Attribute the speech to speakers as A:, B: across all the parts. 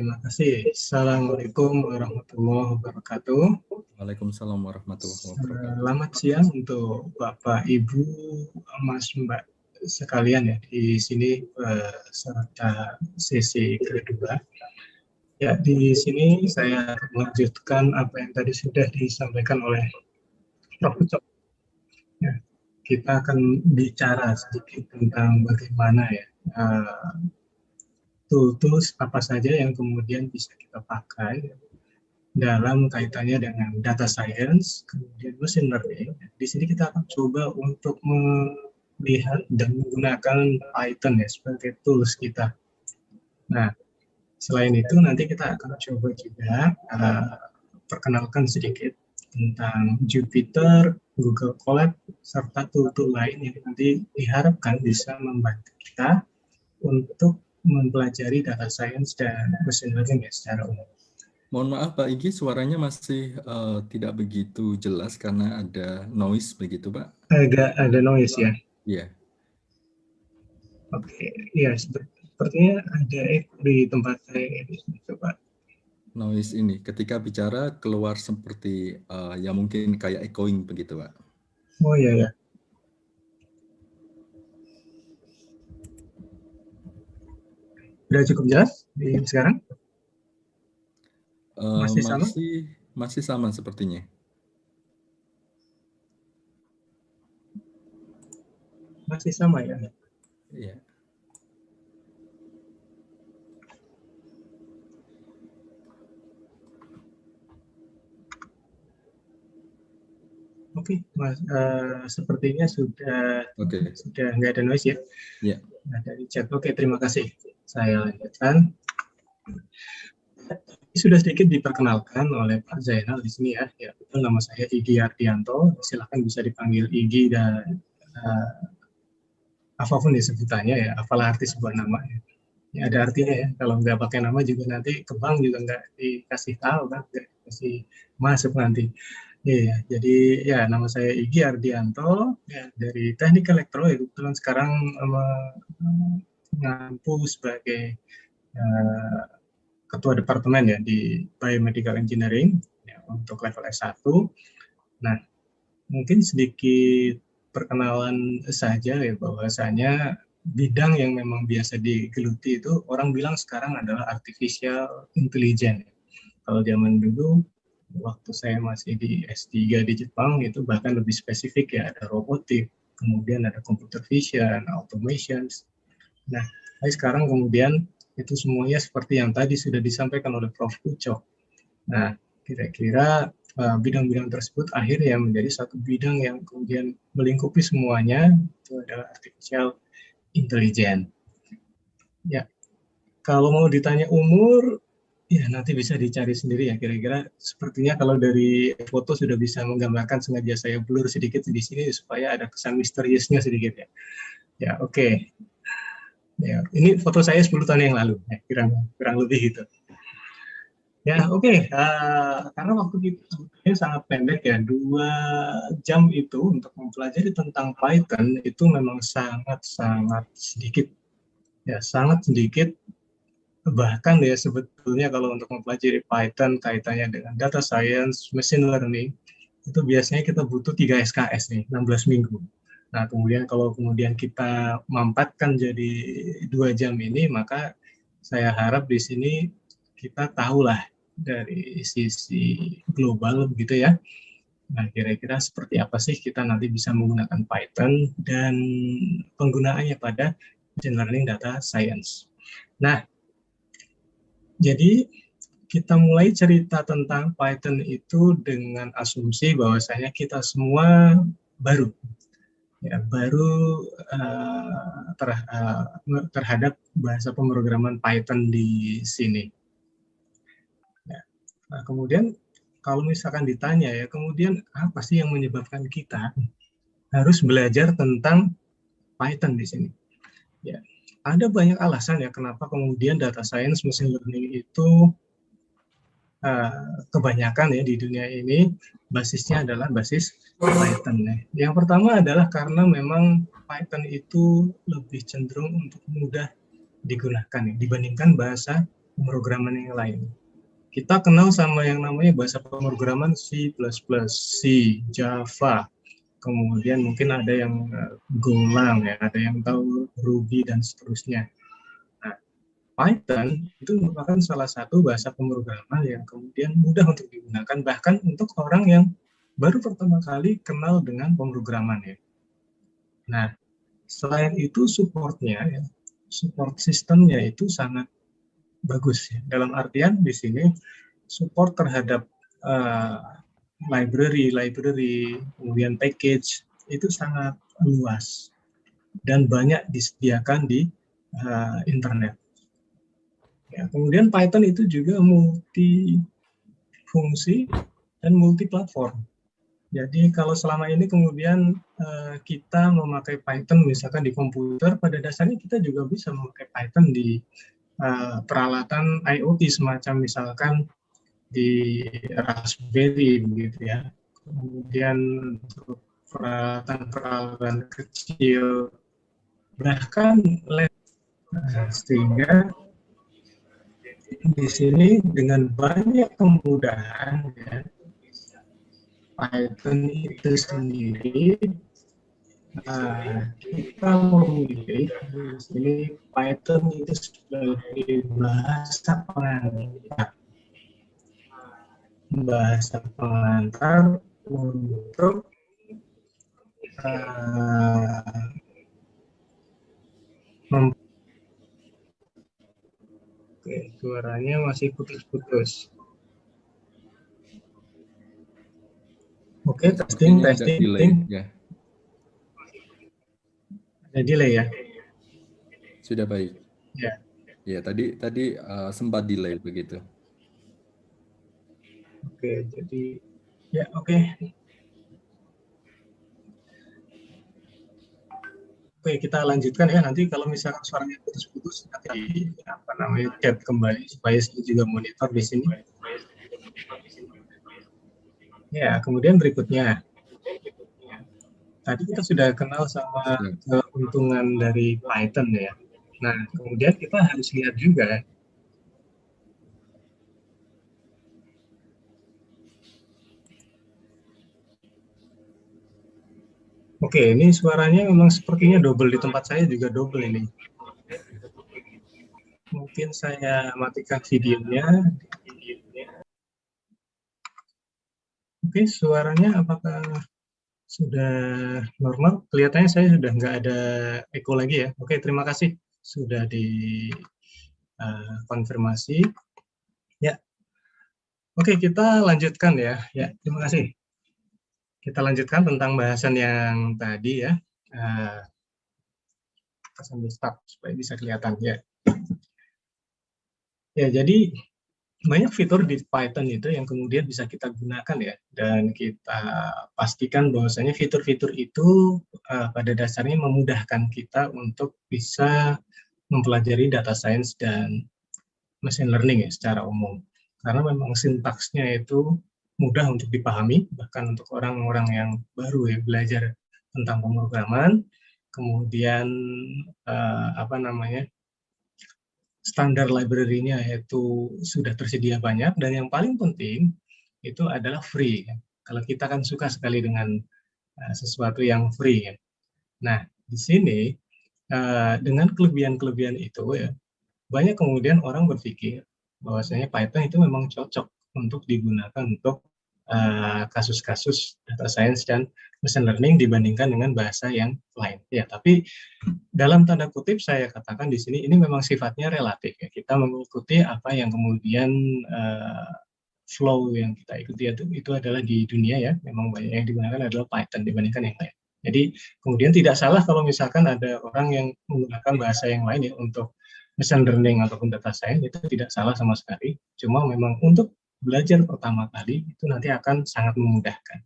A: Terima kasih. Assalamualaikum warahmatullahi wabarakatuh.
B: Waalaikumsalam warahmatullahi wabarakatuh.
A: Selamat siang untuk Bapak, Ibu, Mas, Mbak sekalian ya di sini serta sesi kedua. Ya, di sini saya melanjutkan apa yang tadi sudah disampaikan oleh Prof. Ucok. Ya, kita akan bicara sedikit tentang bagaimana ya tools apa saja yang kemudian bisa kita pakai dalam kaitannya dengan data science, kemudian machine learning. Di sini kita akan coba untuk melihat dan menggunakan Python ya sebagai tools kita. Nah, selain itu nanti kita akan coba juga perkenalkan sedikit tentang Jupyter, Google Colab, serta tool-tool lain yang nanti diharapkan bisa membantu kita untuk mempelajari data science dan machine learning ya secara umum.
B: Mohon maaf Pak Igi, suaranya masih tidak begitu jelas karena ada noise begitu Pak?
A: Agak ada noise ya?
B: Iya.
A: Oke, iya sepertinya ada di tempat saya ini. Coba.
B: Noise ini, ketika bicara keluar seperti ya mungkin kayak echoing begitu Pak.
A: Oh iya ya. Sudah cukup jelas di sekarang? Masih sama?
B: Masih sama sepertinya.
A: Masih sama ya?
B: Iya.
A: Oke, Mas, sepertinya sudah nggak ada noise ya?
B: Iya.
A: Nah, dari chat. Oke, terima kasih. Saya lanjutkan. Sudah sedikit diperkenalkan oleh Pak Zainal di sini ya. Ya, betul, nama saya Igi Ardianto. Silakan bisa dipanggil Igi dan apapun ya sebutannya ya. Apalah arti sebuah nama. Ya, ada artinya ya. Kalau nggak pakai nama juga nanti ke bank juga nggak dikasih tahu kan, nggak dikasih masuk nanti. Iya, jadi ya nama saya Igi Ardianto ya, dari Teknik Elektro. Ya, kebetulan sekarang mengampu sebagai Ketua Departemen ya di Biomedical Engineering ya, untuk level S1. Nah, mungkin sedikit perkenalan saja ya, bahwasanya bidang yang memang biasa digeluti itu orang bilang sekarang adalah artificial intelligence. Kalau zaman dulu waktu saya masih di S3 di Jepang itu bahkan lebih spesifik ya, ada robotik, kemudian ada computer vision, automation. Nah, sekarang kemudian itu semuanya seperti yang tadi sudah disampaikan oleh Prof. Ucok. Nah, kira-kira bidang-bidang tersebut akhirnya menjadi satu bidang yang kemudian melingkupi semuanya, itu adalah artificial intelligence. Ya, kalau mau ditanya umur, ya nanti bisa dicari sendiri ya, kira-kira sepertinya kalau dari foto sudah bisa menggambarkan, sengaja saya blur sedikit di sini supaya ada kesan misteriusnya sedikit ya. Ya, oke. Ya, ini foto saya 10 tahun yang lalu, ya, kurang lebih gitu. Ya, oke. Karena waktu kita sebetulnya sangat pendek ya, 2 jam itu untuk mempelajari tentang Python itu memang sangat sedikit. Ya, sangat sedikit. Bahkan ya sebetulnya kalau untuk mempelajari Python kaitannya dengan data science, machine learning, itu biasanya kita butuh 3 SKS nih, 16 minggu. Nah, kemudian kalau kita mampatkan jadi 2 jam ini, maka saya harap di sini kita tahulah dari sisi global gitu ya. Nah, kira-kira seperti apa sih kita nanti bisa menggunakan Python dan penggunaannya pada machine learning data science. Nah, jadi kita mulai cerita tentang Python itu dengan asumsi bahwasanya kita semua baru terhadap bahasa pemrograman Python di sini. Nah, kemudian kalau misalkan ditanya ya, kemudian apa sih yang menyebabkan kita harus belajar tentang Python di sini? Ya, ada banyak alasan ya kenapa kemudian data science, machine learning itu kebanyakan ya di dunia ini basisnya adalah basis Python. Yang pertama adalah karena memang Python itu lebih cenderung untuk mudah digunakan ya, dibandingkan bahasa pemrograman yang lain. Kita kenal sama yang namanya bahasa pemrograman C++, C, Java, kemudian mungkin ada yang Golang, ya, ada yang tahu Ruby dan seterusnya. Nah, Python itu merupakan salah satu bahasa pemrograman yang kemudian mudah untuk digunakan, bahkan untuk orang yang baru pertama kali kenal dengan pemrograman, ya. Nah, selain itu supportnya, ya, support sistemnya itu sangat bagus, ya. Dalam artian di sini support terhadap library, kemudian package itu sangat luas dan banyak disediakan di internet. Ya, kemudian Python itu juga multi fungsi dan multi platform. Jadi kalau selama ini kemudian kita memakai Python misalkan di komputer, pada dasarnya kita juga bisa memakai Python di peralatan IoT semacam misalkan di Raspberry begitu ya. Kemudian untuk peralatan kecil bahkan sehingga di sini dengan banyak kemudahan, ya, Python itu sendiri kita memilih di sini Python itu sebagai bahasa pengantar untuk Oke, suaranya masih putus-putus. Oke, testing.
B: Ya.
A: Ada delay ya?
B: Sudah baik.
A: Ya.
B: Ya, tadi sempat delay begitu.
A: Oke, jadi ya oke. Oke, kita lanjutkan ya. Nanti kalau misalkan suaranya putus-putus, nanti chat kembali supaya saya juga monitor di sini. Ya, kemudian berikutnya. Tadi kita sudah kenal sama keuntungan dari Python ya. Nah, kemudian kita harus lihat juga Oke, ini suaranya memang sepertinya double di tempat saya juga double ini. Mungkin saya matikan videonya. Oke, suaranya apakah sudah normal? Kelihatannya saya sudah nggak ada echo lagi ya. Oke, terima kasih sudah dikonfirmasi. Ya, oke kita lanjutkan ya. Ya, terima kasih. Kita lanjutkan tentang bahasan yang tadi ya. Kita sambil start supaya bisa kelihatan ya. Ya, jadi banyak fitur di Python itu yang kemudian bisa kita gunakan ya, dan kita pastikan bahwasanya fitur-fitur itu pada dasarnya memudahkan kita untuk bisa mempelajari data science dan machine learning ya secara umum, karena memang sintaksnya itu mudah untuk dipahami bahkan untuk orang-orang yang baru ya belajar tentang pemrograman. Kemudian standar library-nya itu sudah tersedia banyak, dan yang paling penting itu adalah free. Kalau kita kan suka sekali dengan sesuatu yang free. Nah, di sini dengan kelebihan-kelebihan itu ya, banyak kemudian orang berpikir bahwasanya Python itu memang cocok untuk digunakan untuk kasus-kasus data science dan machine learning dibandingkan dengan bahasa yang lain. Ya, tapi dalam tanda kutip saya katakan di sini ini memang sifatnya relatif ya. Kita mengikuti apa yang kemudian flow yang kita ikuti itu adalah di dunia ya. Memang banyak yang digunakan adalah Python dibandingkan yang lain. Jadi kemudian tidak salah kalau misalkan ada orang yang menggunakan bahasa yang lain ya untuk machine learning ataupun data science, itu tidak salah sama sekali. Cuma memang untuk belajar pertama kali itu nanti akan sangat memudahkan.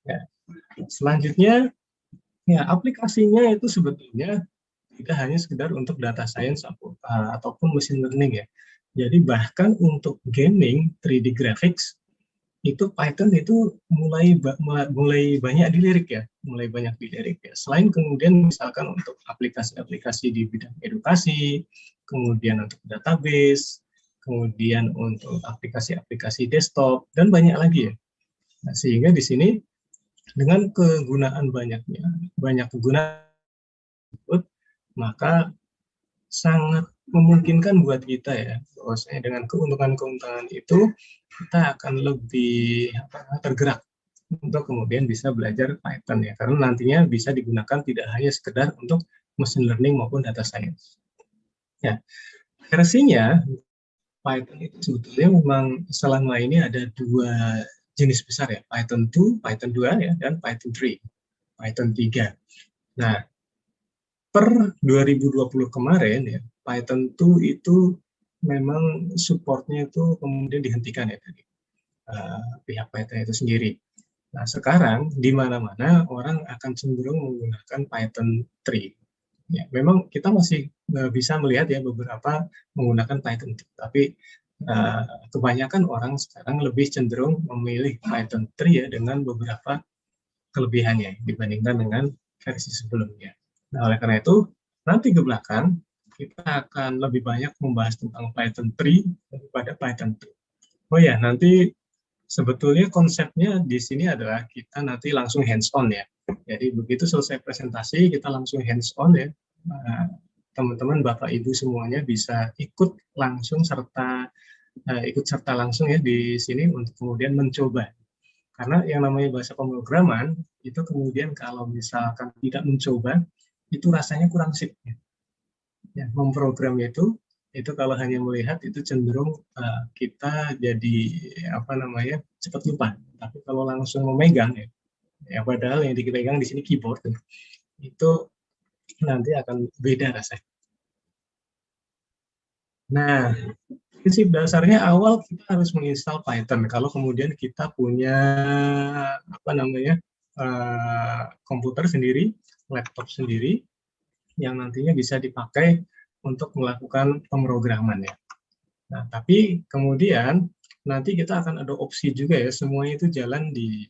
A: Ya. Selanjutnya, ya aplikasinya itu sebetulnya tidak hanya sekedar untuk data science ataupun machine learning ya. Jadi bahkan untuk gaming, 3D graphics itu Python itu mulai banyak dilirik ya, Selain kemudian misalkan untuk aplikasi-aplikasi di bidang edukasi, kemudian untuk database, kemudian untuk aplikasi-aplikasi desktop dan banyak lagi ya. Nah, sehingga di sini dengan banyak kegunaan tersebut, maka sangat memungkinkan buat kita ya, bahwasanya dengan keuntungan-keuntungan itu kita akan lebih tergerak untuk kemudian bisa belajar Python ya, karena nantinya bisa digunakan tidak hanya sekedar untuk machine learning maupun data science. Ya, versinya Python itu sebetulnya memang selama ini ada dua jenis besar ya, Python 2, Python 2 ya, dan Python 3, Python 3. Nah, per 2020 kemarin ya, Python 2 itu memang supportnya itu kemudian dihentikan ya dari pihak Python itu sendiri. Nah, sekarang di mana-mana orang akan cenderung menggunakan Python 3. Ya, memang kita masih bisa melihat ya beberapa menggunakan Python 2, tapi kebanyakan orang sekarang lebih cenderung memilih Python 3 ya dengan beberapa kelebihannya dibandingkan dengan versi sebelumnya. Nah, oleh karena itu, nanti ke belakang kita akan lebih banyak membahas tentang Python 3 daripada Python 2. Oh ya, nanti sebetulnya konsepnya di sini adalah kita nanti langsung hands-on ya. Jadi begitu selesai presentasi, kita langsung hands-on ya. Teman-teman, Bapak, Ibu semuanya bisa ikut serta langsung ya di sini untuk kemudian mencoba. Karena yang namanya bahasa pemrograman, itu kemudian kalau misalkan tidak mencoba, itu rasanya kurang sip. Ya, memprogram itu kalau hanya melihat itu cenderung kita jadi cepat lupa. Tapi kalau langsung memegang ya padahal yang dipegang di sini keyboard itu nanti akan beda rasanya. Nah, prinsip dasarnya awal kita harus menginstal Python. Kalau kemudian kita punya komputer sendiri, laptop sendiri, yang nantinya bisa dipakai untuk melakukan pemrograman ya. Nah, tapi kemudian nanti kita akan ada opsi juga ya, semuanya itu jalan di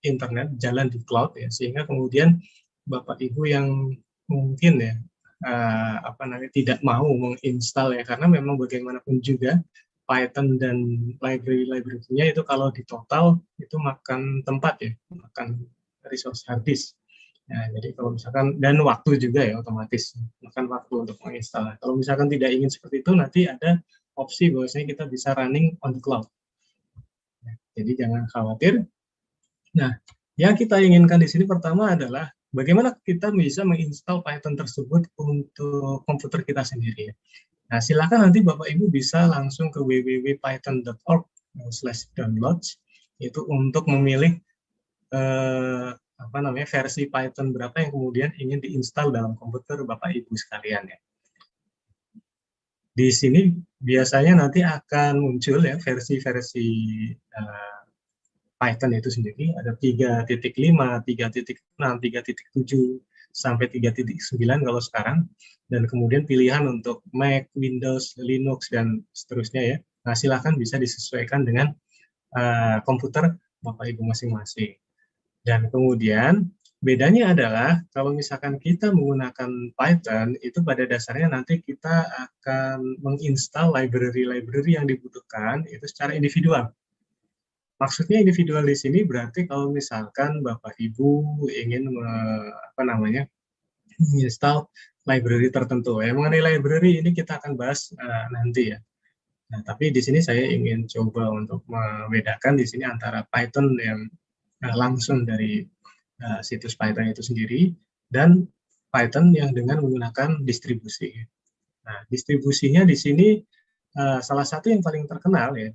A: internet, jalan di cloud ya, sehingga kemudian Bapak Ibu yang mungkin ya tidak mau menginstal ya, karena memang bagaimanapun juga Python dan library-nya itu kalau di total itu makan tempat ya, makan resource hard disk. Nah, jadi kalau misalkan dan waktu juga ya otomatis makan waktu untuk menginstal. Kalau misalkan tidak ingin seperti itu, nanti ada opsi bahwasanya kita bisa running on the cloud. Jadi jangan khawatir. Nah, yang kita inginkan di sini pertama adalah bagaimana kita bisa menginstal Python tersebut untuk komputer kita sendiri. Nah, silakan nanti Bapak Ibu bisa langsung ke www.python.org/downloads itu untuk memilih versi Python berapa yang kemudian ingin diinstal dalam komputer Bapak Ibu sekalian ya. Di sini biasanya nanti akan muncul ya versi-versi Python itu sendiri, ada 3.5, 3.6, 3.7, sampai 3.9 kalau sekarang, dan kemudian pilihan untuk Mac, Windows, Linux, dan seterusnya ya. Nah, silakan bisa disesuaikan dengan komputer Bapak Ibu masing-masing. Dan kemudian bedanya adalah kalau misalkan kita menggunakan Python, itu pada dasarnya nanti kita akan menginstal library-library yang dibutuhkan itu secara individual. Maksudnya individual di sini berarti kalau misalkan Bapak Ibu ingin menginstal library tertentu. Ya, mengenai library ini kita akan bahas nanti ya. Nah, tapi di sini saya ingin coba untuk membedakan di sini antara Python yang langsung dari situs Python itu sendiri dan Python yang dengan menggunakan distribusi. Nah, distribusinya di sini salah satu yang paling terkenal ya,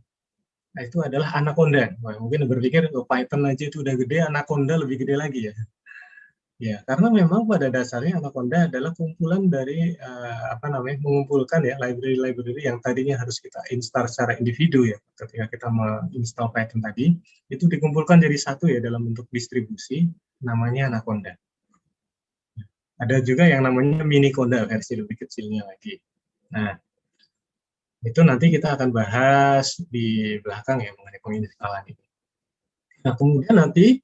A: nah, itu adalah Anaconda. Nah, mungkin berpikir Python aja itu udah gede, Anaconda lebih gede lagi ya. Ya, karena memang pada dasarnya Anaconda adalah kumpulan dari mengumpulkan ya library-library yang tadinya harus kita install secara individu ya. Ketika kita menginstal Python tadi, itu dikumpulkan jadi satu ya dalam bentuk distribusi, namanya Anaconda. Ada juga yang namanya Miniconda, versi lebih kecilnya lagi. Nah, itu nanti kita akan bahas di belakang ya mengenai penginstalan ini. Nah, kemudian nanti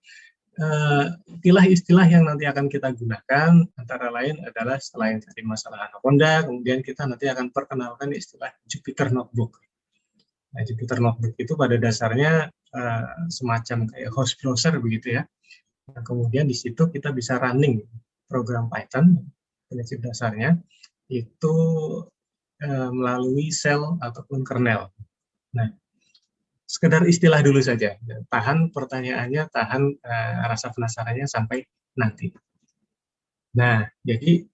A: istilah-istilah yang nanti akan kita gunakan antara lain adalah selain tadi masalah Anaconda, kemudian kita nanti akan perkenalkan istilah Jupyter Notebook. Nah, Jupyter Notebook itu pada dasarnya semacam kayak host browser begitu ya. Nah, kemudian di situ kita bisa running program Python, prinsip dasarnya itu melalui shell ataupun kernel. Nah, sekedar istilah dulu saja. Tahan pertanyaannya, tahan rasa penasarannya sampai nanti. Nah, jadi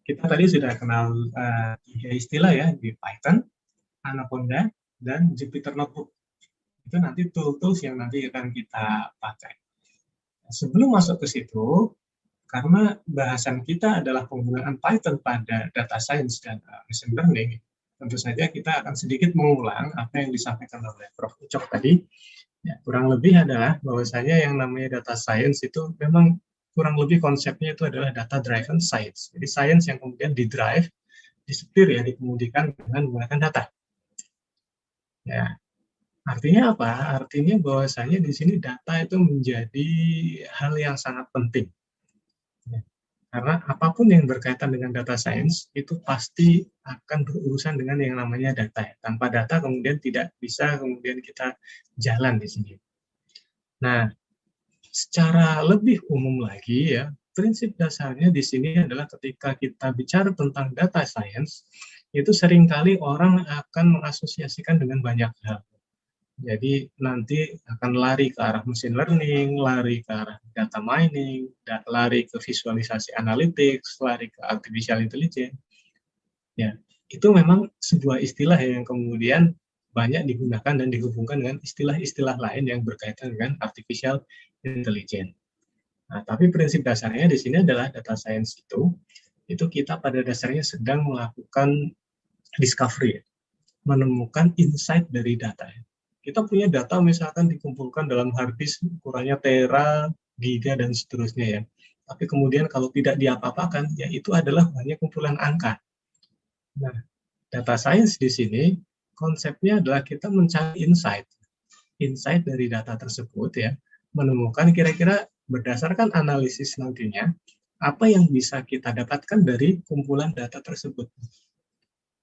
A: kita tadi sudah kenal 3 istilah ya di Python, Anaconda, dan Jupyter Notebook. Itu nanti tools yang nanti akan kita pakai. Sebelum masuk ke situ, karena bahasan kita adalah penggunaan Python pada data science dan machine learning, tentu saja kita akan sedikit mengulang apa yang disampaikan oleh Prof. Ucok tadi. Ya, kurang lebih adalah bahwasanya yang namanya data science itu memang kurang lebih konsepnya itu adalah data driven science. Jadi science yang kemudian didrive, disetir ya, dikemudikan dengan menggunakan data. Ya, artinya apa? Artinya bahwasanya di sini data itu menjadi hal yang sangat penting. Ya, karena apapun yang berkaitan dengan data science itu pasti akan berurusan dengan yang namanya data. Tanpa data kemudian tidak bisa kemudian kita jalan di sini. Nah, secara lebih umum lagi ya, prinsip dasarnya di sini adalah ketika kita bicara tentang data science, itu seringkali orang akan mengasosiasikan dengan banyak hal. Jadi nanti akan lari ke arah machine learning, lari ke arah data mining, lari ke visualisasi analytics, lari ke artificial intelligence. Ya, itu memang sebuah istilah yang kemudian banyak digunakan dan dihubungkan dengan istilah-istilah lain yang berkaitan dengan artificial intelligence. Nah, tapi prinsip dasarnya di sini adalah data science itu kita pada dasarnya sedang melakukan discovery, menemukan insight dari data. Kita punya data misalkan dikumpulkan dalam hard disk ukurannya tera, giga, dan seterusnya ya. Tapi kemudian kalau tidak diapa-apakan, ya itu adalah hanya kumpulan angka. Nah, data science di sini konsepnya adalah kita mencari insight dari data tersebut ya, menemukan kira-kira berdasarkan analisis nantinya apa yang bisa kita dapatkan dari kumpulan data tersebut.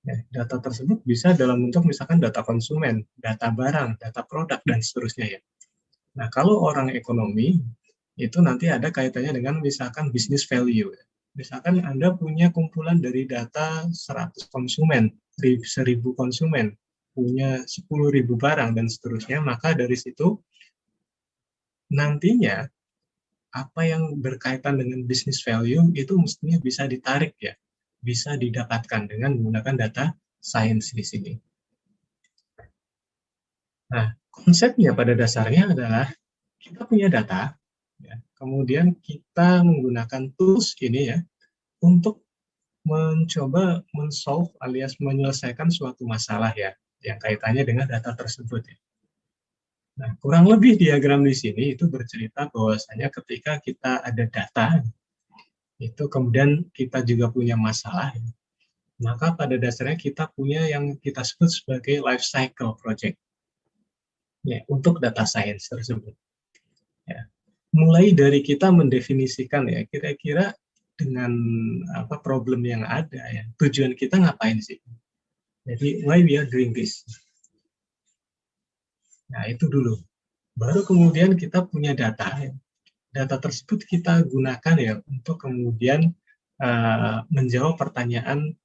A: Ya, data tersebut bisa dalam bentuk misalkan data konsumen, data barang, data produk, dan seterusnya ya. Nah, kalau orang ekonomi, itu nanti ada kaitannya dengan misalkan business value. Misalkan Anda punya kumpulan dari data 100 konsumen, 1000 konsumen, punya 10.000 barang, dan seterusnya, maka dari situ nantinya apa yang berkaitan dengan business value itu mestinya bisa ditarik ya, bisa didapatkan dengan menggunakan data science di sini. Nah, konsepnya pada dasarnya adalah kita punya data, ya, kemudian kita menggunakan tools ini ya untuk mencoba men-solve alias menyelesaikan suatu masalah ya yang kaitannya dengan data tersebut. Ya. Nah, kurang lebih diagram di sini itu bercerita bahwasanya ketika kita ada data itu kemudian kita juga punya masalah, maka pada dasarnya kita punya yang kita sebut sebagai life cycle project ya, untuk data science tersebut. Ya. Mulai dari kita mendefinisikan ya kira-kira dengan apa problem yang ada ya, tujuan kita ngapain sih? Jadi why we are doing this? Nah itu dulu. Baru kemudian kita punya data ya. Data tersebut kita gunakan ya untuk kemudian menjawab pertanyaan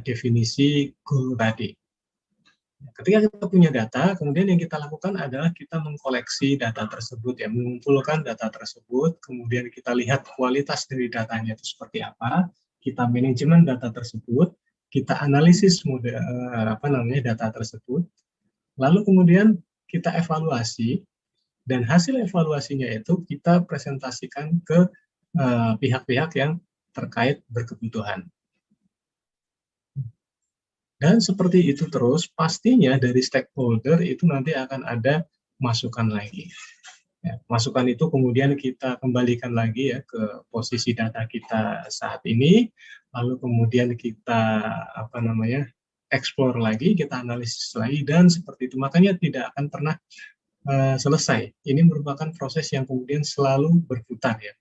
A: definisi goal tadi. Ketika kita punya data, kemudian yang kita lakukan adalah kita mengkoleksi data tersebut ya, mengumpulkan data tersebut, kemudian kita lihat kualitas dari datanya itu seperti apa, kita manajemen data tersebut, kita analisis data tersebut, lalu kemudian kita evaluasi. Dan hasil evaluasinya itu kita presentasikan ke pihak-pihak yang terkait berkebutuhan. Dan seperti itu terus, pastinya dari stakeholder itu nanti akan ada masukan lagi. Ya, masukan itu kemudian kita kembalikan lagi ya ke posisi data kita saat ini, lalu kemudian kita explore lagi, kita analisis lagi, dan seperti itu. Makanya tidak akan pernah selesai. Ini merupakan proses yang kemudian selalu berputar ya.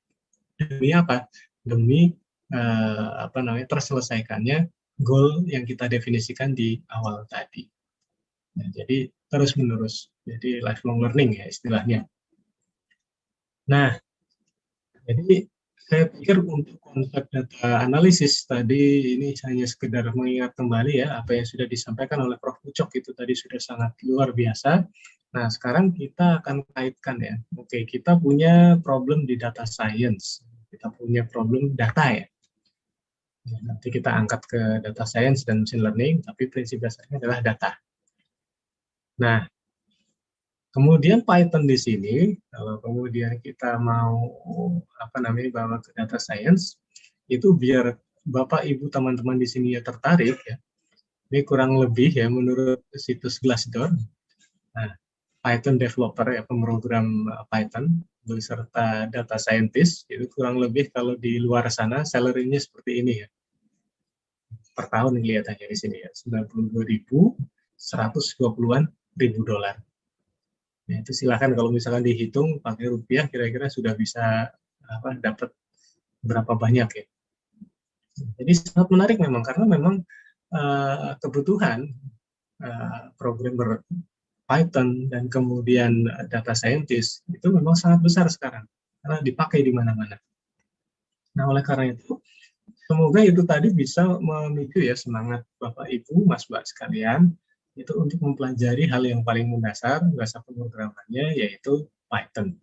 A: Demi apa? Demi terselesaikannya goal yang kita definisikan di awal tadi. Nah, jadi terus menerus. Jadi lifelong learning ya istilahnya. Nah, jadi saya pikir untuk konsep data analisis tadi ini hanya sekedar mengingat kembali ya apa yang sudah disampaikan oleh Prof. Ucok itu tadi sudah sangat luar biasa. Nah, sekarang kita akan kaitkan ya. Oke, kita punya problem di data science. Kita punya problem data ya. Nanti kita angkat ke data science dan machine learning, tapi prinsip dasarnya adalah data. Nah, kemudian Python di sini, kalau kemudian kita mau bawa ke data science, itu biar Bapak Ibu teman-teman di sini ya tertarik ya. Ini kurang lebih ya menurut situs Glassdoor. Nah, Python developer ya pemrogram Python beserta data scientist itu kurang lebih kalau di luar sana salary-nya seperti ini ya. Per tahun kelihatannya di sini ya, 92.000, 120-an ribu dolar. Nah, itu silakan kalau misalkan dihitung pakai rupiah kira-kira sudah bisa dapat berapa banyak ya. Jadi sangat menarik memang karena memang kebutuhan programmer Python dan kemudian data scientist itu memang sangat besar sekarang karena dipakai di mana-mana. Nah, oleh karena itu semoga itu tadi bisa memicu ya semangat Bapak Ibu, Mas Mbak sekalian itu untuk mempelajari hal yang paling mendasar bahasa pemrogramannya yaitu Python.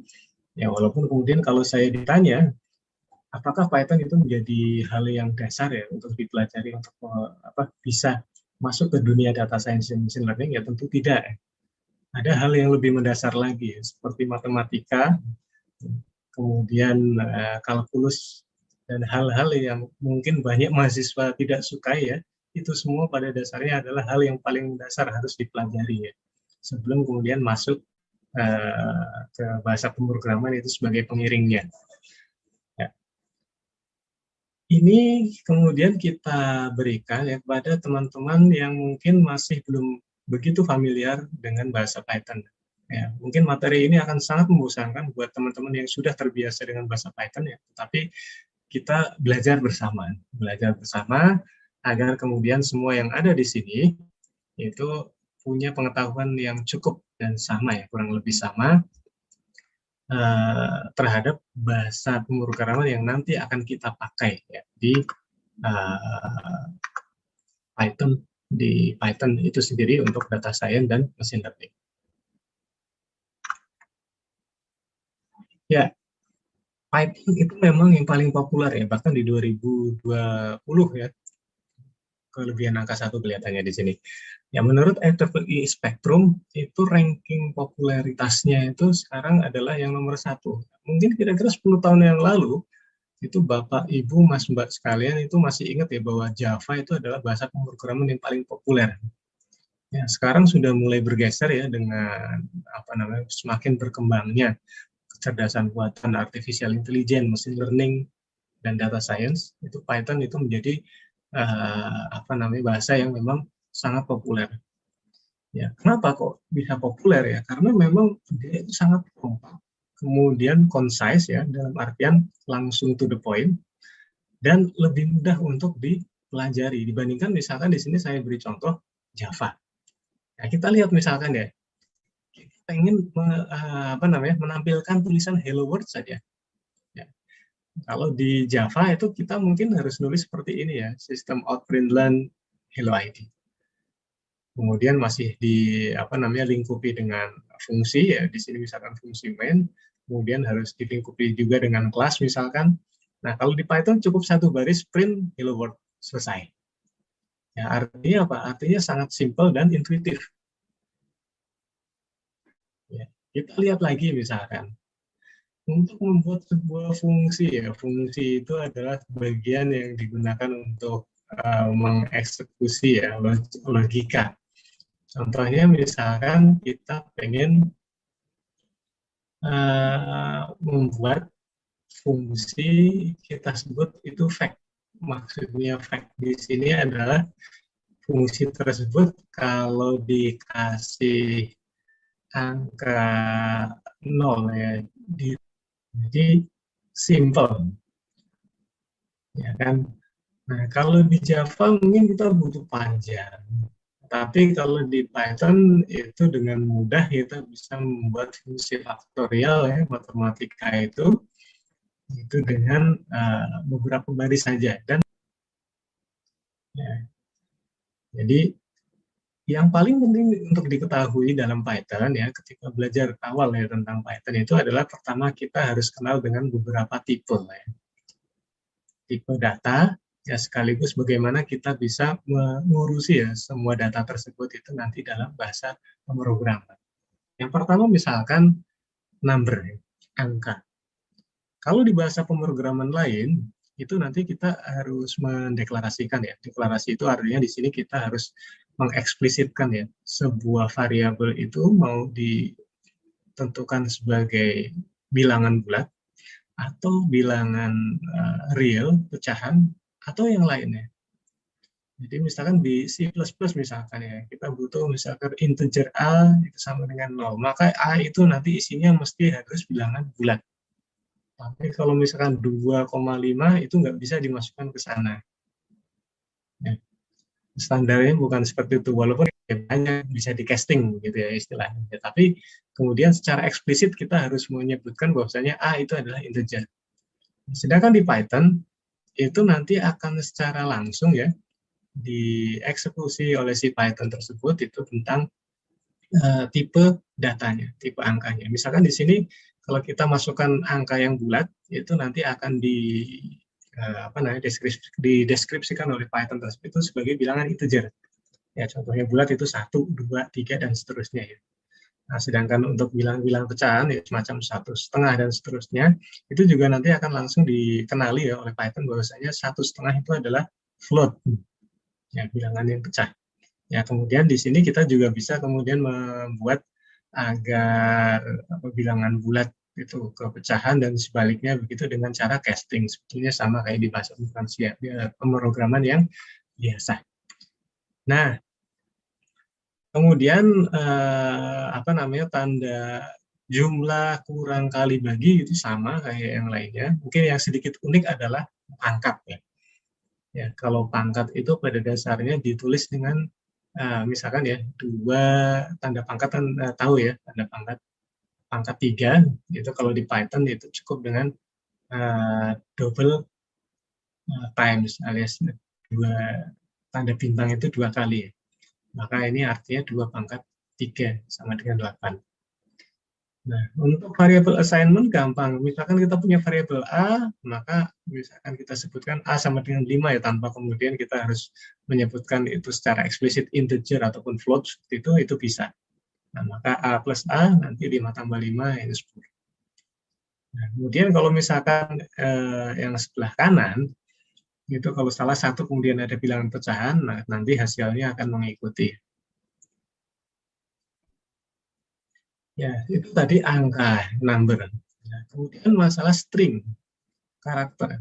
A: Ya walaupun kemudian kalau saya ditanya apakah Python itu menjadi hal yang dasar ya untuk dipelajari untuk bisa masuk ke dunia data science dan machine learning ya tentu tidak. Ada hal yang lebih mendasar lagi ya, seperti matematika, kemudian kalkulus dan hal-hal yang mungkin banyak mahasiswa tidak suka ya, itu semua pada dasarnya adalah hal yang paling dasar harus dipelajari ya, sebelum kemudian masuk ke bahasa pemrograman itu sebagai pengiringnya. Ya. Ini kemudian kita berikan ya kepada teman-teman yang mungkin masih belum begitu familiar dengan bahasa Python. Ya, mungkin materi ini akan sangat membosankan buat teman-teman yang sudah terbiasa dengan bahasa Python ya, tapi kita belajar bersama agar kemudian semua yang ada di sini itu punya pengetahuan yang cukup dan sama ya, kurang lebih sama terhadap bahasa pemrograman yang nanti akan kita pakai ya, di Python itu sendiri untuk data science dan machine learning. Ya, Python itu memang yang paling populer ya, bahkan di 2020 ya, kelebihan angka 1 kelihatannya di sini. Ya, menurut IEEE Spectrum, itu ranking popularitasnya itu sekarang adalah yang nomor 1. Mungkin kira-kira 10 tahun yang lalu, itu Bapak, Ibu, Mas, Mbak sekalian itu masih ingat ya bahwa Java itu adalah bahasa pemrograman yang paling populer. Ya, sekarang sudah mulai bergeser ya dengan semakin berkembangnya kecerdasan buatan artificial intelligence, machine learning, dan data science. Itu Python itu menjadi bahasa yang memang sangat populer. Ya, kenapa kok bisa populer ya? Karena memang dia itu sangat kompak, kemudian concise ya, dalam artian langsung to the point, dan lebih mudah untuk dipelajari dibandingkan misalkan di sini saya beri contoh Java. Nah, kita lihat misalkan ya, kita ingin menampilkan tulisan hello world saja. Ya. Kalau di Java itu kita mungkin harus nulis seperti ini ya, system out println hello ID. Kemudian masih lingkupi dengan fungsi ya, di sini misalkan fungsi main, kemudian harus dilingkupi juga dengan kelas misalkan. Nah, kalau di Python cukup satu baris print hello world, selesai. Ya, artinya apa? Artinya sangat simple dan intuitif. Ya, kita lihat lagi misalkan, untuk membuat sebuah fungsi ya, fungsi itu adalah bagian yang digunakan untuk mengeksekusi ya logika. Contohnya misalkan kita pengen membuat fungsi kita sebut itu fact. Maksudnya fact di sini adalah fungsi tersebut kalau dikasih angka 0 ya. Jadi simple, ya kan. Nah, kalau di Java mungkin kita butuh panjang. Tapi kalau di Python itu dengan mudah kita bisa membuat fungsi faktorial ya, matematika itu dengan beberapa baris saja. Dan ya, jadi yang paling penting untuk diketahui dalam Python ya, ketika belajar awal ya tentang Python itu adalah pertama kita harus kenal dengan beberapa tipe ya. Tipe data, ya sekaligus bagaimana kita bisa mengurusi ya semua data tersebut itu nanti dalam bahasa pemrograman. Yang pertama misalkan number, angka. Kalau di bahasa pemrograman lain, itu nanti kita harus mendeklarasikan ya. Deklarasi itu artinya di sini kita harus mengeksplisitkan ya sebuah variabel itu mau ditentukan sebagai bilangan bulat atau bilangan real, pecahan, atau yang lainnya. Jadi misalkan di C++ misalkan ya, kita butuh misalkan integer A itu sama dengan 0, maka A itu nanti isinya mesti harus bilangan bulat. Tapi kalau misalkan 2,5 itu nggak bisa dimasukkan ke sana. Ya, standarnya bukan seperti itu, walaupun banyak bisa di casting gitu ya istilahnya. Ya, tapi kemudian secara eksplisit kita harus menyebutkan bahwasanya A itu adalah integer. Sedangkan di Python itu nanti akan secara langsung ya dieksekusi oleh si Python tersebut itu tentang tipe datanya, tipe angkanya. Misalkan di sini kalau kita masukkan angka yang bulat itu nanti akan dideskripsikan oleh Python tersebut itu sebagai bilangan integer. Ya contohnya bulat itu 1, 2, 3 dan seterusnya ya. Nah, sedangkan untuk bilang-bilang pecahan ya semacam 1,5 dan seterusnya itu juga nanti akan langsung dikenali ya oleh Python bahwasanya 1,5 itu adalah float, ya bilangan yang pecah. Ya kemudian di sini kita juga bisa kemudian membuat agar bilangan bulat itu ke pecahan dan sebaliknya begitu dengan cara casting, sebetulnya sama kayak di bahasa pemrograman yang biasa. Nah, kemudian tanda jumlah kurang kali bagi itu sama kayak yang lainnya. Mungkin yang sedikit unik adalah pangkat ya. Ya, kalau pangkat itu pada dasarnya ditulis dengan misalkan ya 2 tanda pangkat kan tahu ya tanda pangkat 3 itu kalau di Python itu cukup dengan double times alias 2 tanda bintang itu 2 kali ya. Maka ini artinya 2 pangkat 3 sama dengan 8. Nah, untuk variabel assignment gampang. Misalkan kita punya variabel A, maka misalkan kita sebutkan A sama dengan 5 ya, tanpa kemudian kita harus menyebutkan itu secara eksplisit integer ataupun float, seperti itu bisa. Nah, maka A plus A nanti 5 tambah 5 itu 10. Nah, kemudian kalau misalkan yang sebelah kanan, itu kalau salah satu kemudian ada bilangan pecahan, nah nanti hasilnya akan mengikuti. Ya, itu tadi angka, number. Nah, kemudian masalah string, karakter.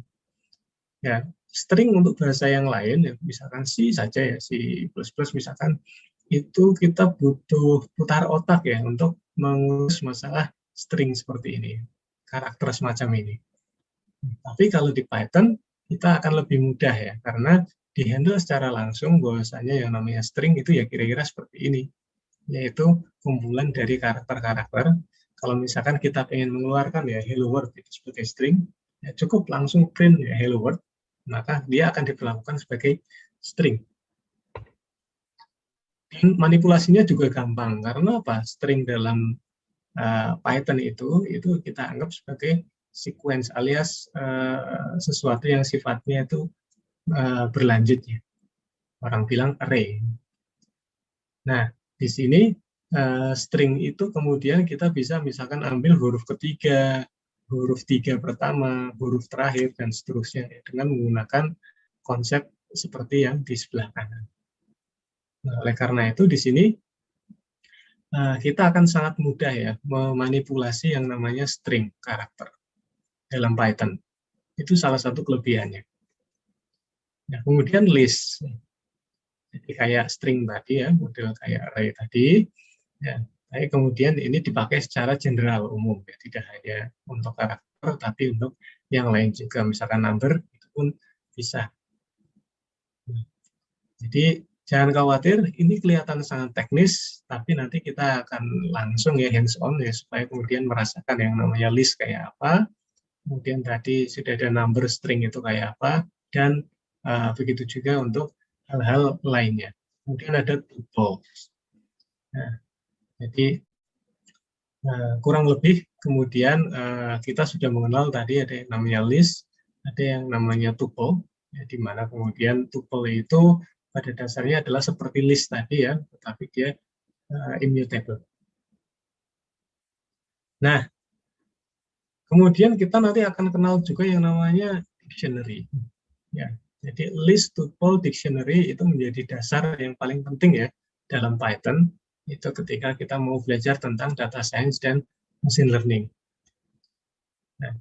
A: Ya, string untuk bahasa yang lain, ya, misalkan C saja ya, C++ misalkan, itu kita butuh putar otak ya untuk mengurus masalah string seperti ini, karakter semacam ini. Tapi kalau di Python, kita akan lebih mudah ya, karena dihandle secara langsung bahwasanya yang namanya string itu ya kira-kira seperti ini, yaitu kumpulan dari karakter-karakter. Kalau misalkan kita ingin mengeluarkan ya hello world itu sebagai string, ya cukup langsung print ya hello world, maka dia akan diperlakukan sebagai string. Dan manipulasinya juga gampang, karena apa? String dalam Python itu kita anggap sebagai sequence alias sesuatu yang sifatnya itu berlanjut ya. Orang bilang array. Nah, di sini string itu kemudian kita bisa misalkan ambil huruf ketiga, huruf 3 pertama, huruf terakhir, dan seterusnya ya, dengan menggunakan konsep seperti yang di sebelah kanan. Nah, oleh karena itu di sini kita akan sangat mudah ya memanipulasi yang namanya string karakter dalam Python. Itu salah satu kelebihannya. Nah, kemudian list. Jadi kayak string tadi ya, model kayak array tadi. Ya, Tapi kemudian ini dipakai secara general umum, ya, tidak hanya untuk karakter, tapi untuk yang lain juga, misalkan number itu pun bisa. Jadi jangan khawatir, ini kelihatan sangat teknis, tapi nanti kita akan langsung ya hands on ya, supaya kemudian merasakan yang namanya list kayak apa, kemudian tadi sudah ada number string itu kayak apa, dan begitu juga untuk hal-hal lainnya. Kemudian ada tuples. Nah, jadi kurang lebih kemudian kita sudah mengenal tadi ada yang namanya list, ada yang namanya tuple, ya, di mana kemudian tuple itu pada dasarnya adalah seperti list tadi ya, tetapi dia immutable. Nah, kemudian kita nanti akan kenal juga yang namanya dictionary. Ya, jadi list, tuple, dictionary itu menjadi dasar yang paling penting ya dalam Python. Itu ketika kita mau belajar tentang data science dan machine learning. Nah,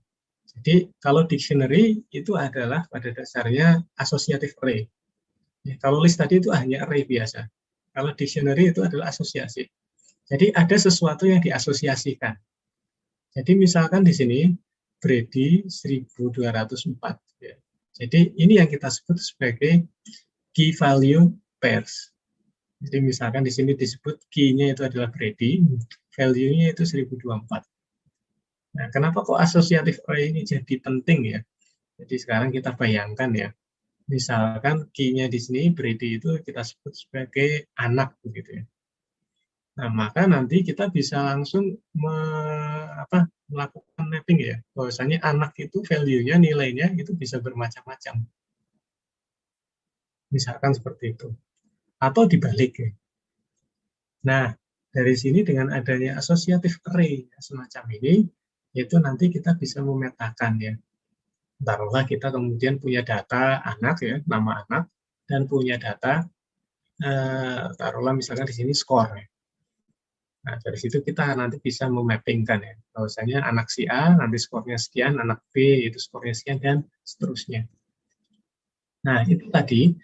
A: jadi kalau dictionary itu adalah pada dasarnya associative array. Ya, kalau list tadi itu hanya array biasa. Kalau dictionary itu adalah asosiasi. Jadi ada sesuatu yang diasosiasikan. Jadi misalkan di sini Brady 1204. Ya. Jadi ini yang kita sebut sebagai key value pairs. Jadi misalkan di sini disebut key-nya itu adalah Brady, value-nya itu 1024. Nah, kenapa kok associative array ini jadi penting ya? Jadi sekarang kita bayangkan ya, misalkan key-nya di sini Brady itu kita sebut sebagai anak begitu ya. Nah, maka nanti kita bisa langsung melakukan mapping ya, bahwasanya anak itu value-nya, nilainya itu bisa bermacam-macam. Misalkan seperti itu. Atau dibalik ya. Nah, dari sini dengan adanya associative array semacam ini, itu nanti kita bisa memetakan ya. Taruhlah kita kemudian punya data anak ya, nama anak, dan punya data, taruhlah misalkan di sini skor ya. Nah, dari situ kita nanti bisa memappingkan ya, bahwasanya anak si A nanti skornya sekian, anak B itu skornya sekian, dan seterusnya. Nah, itu tadi,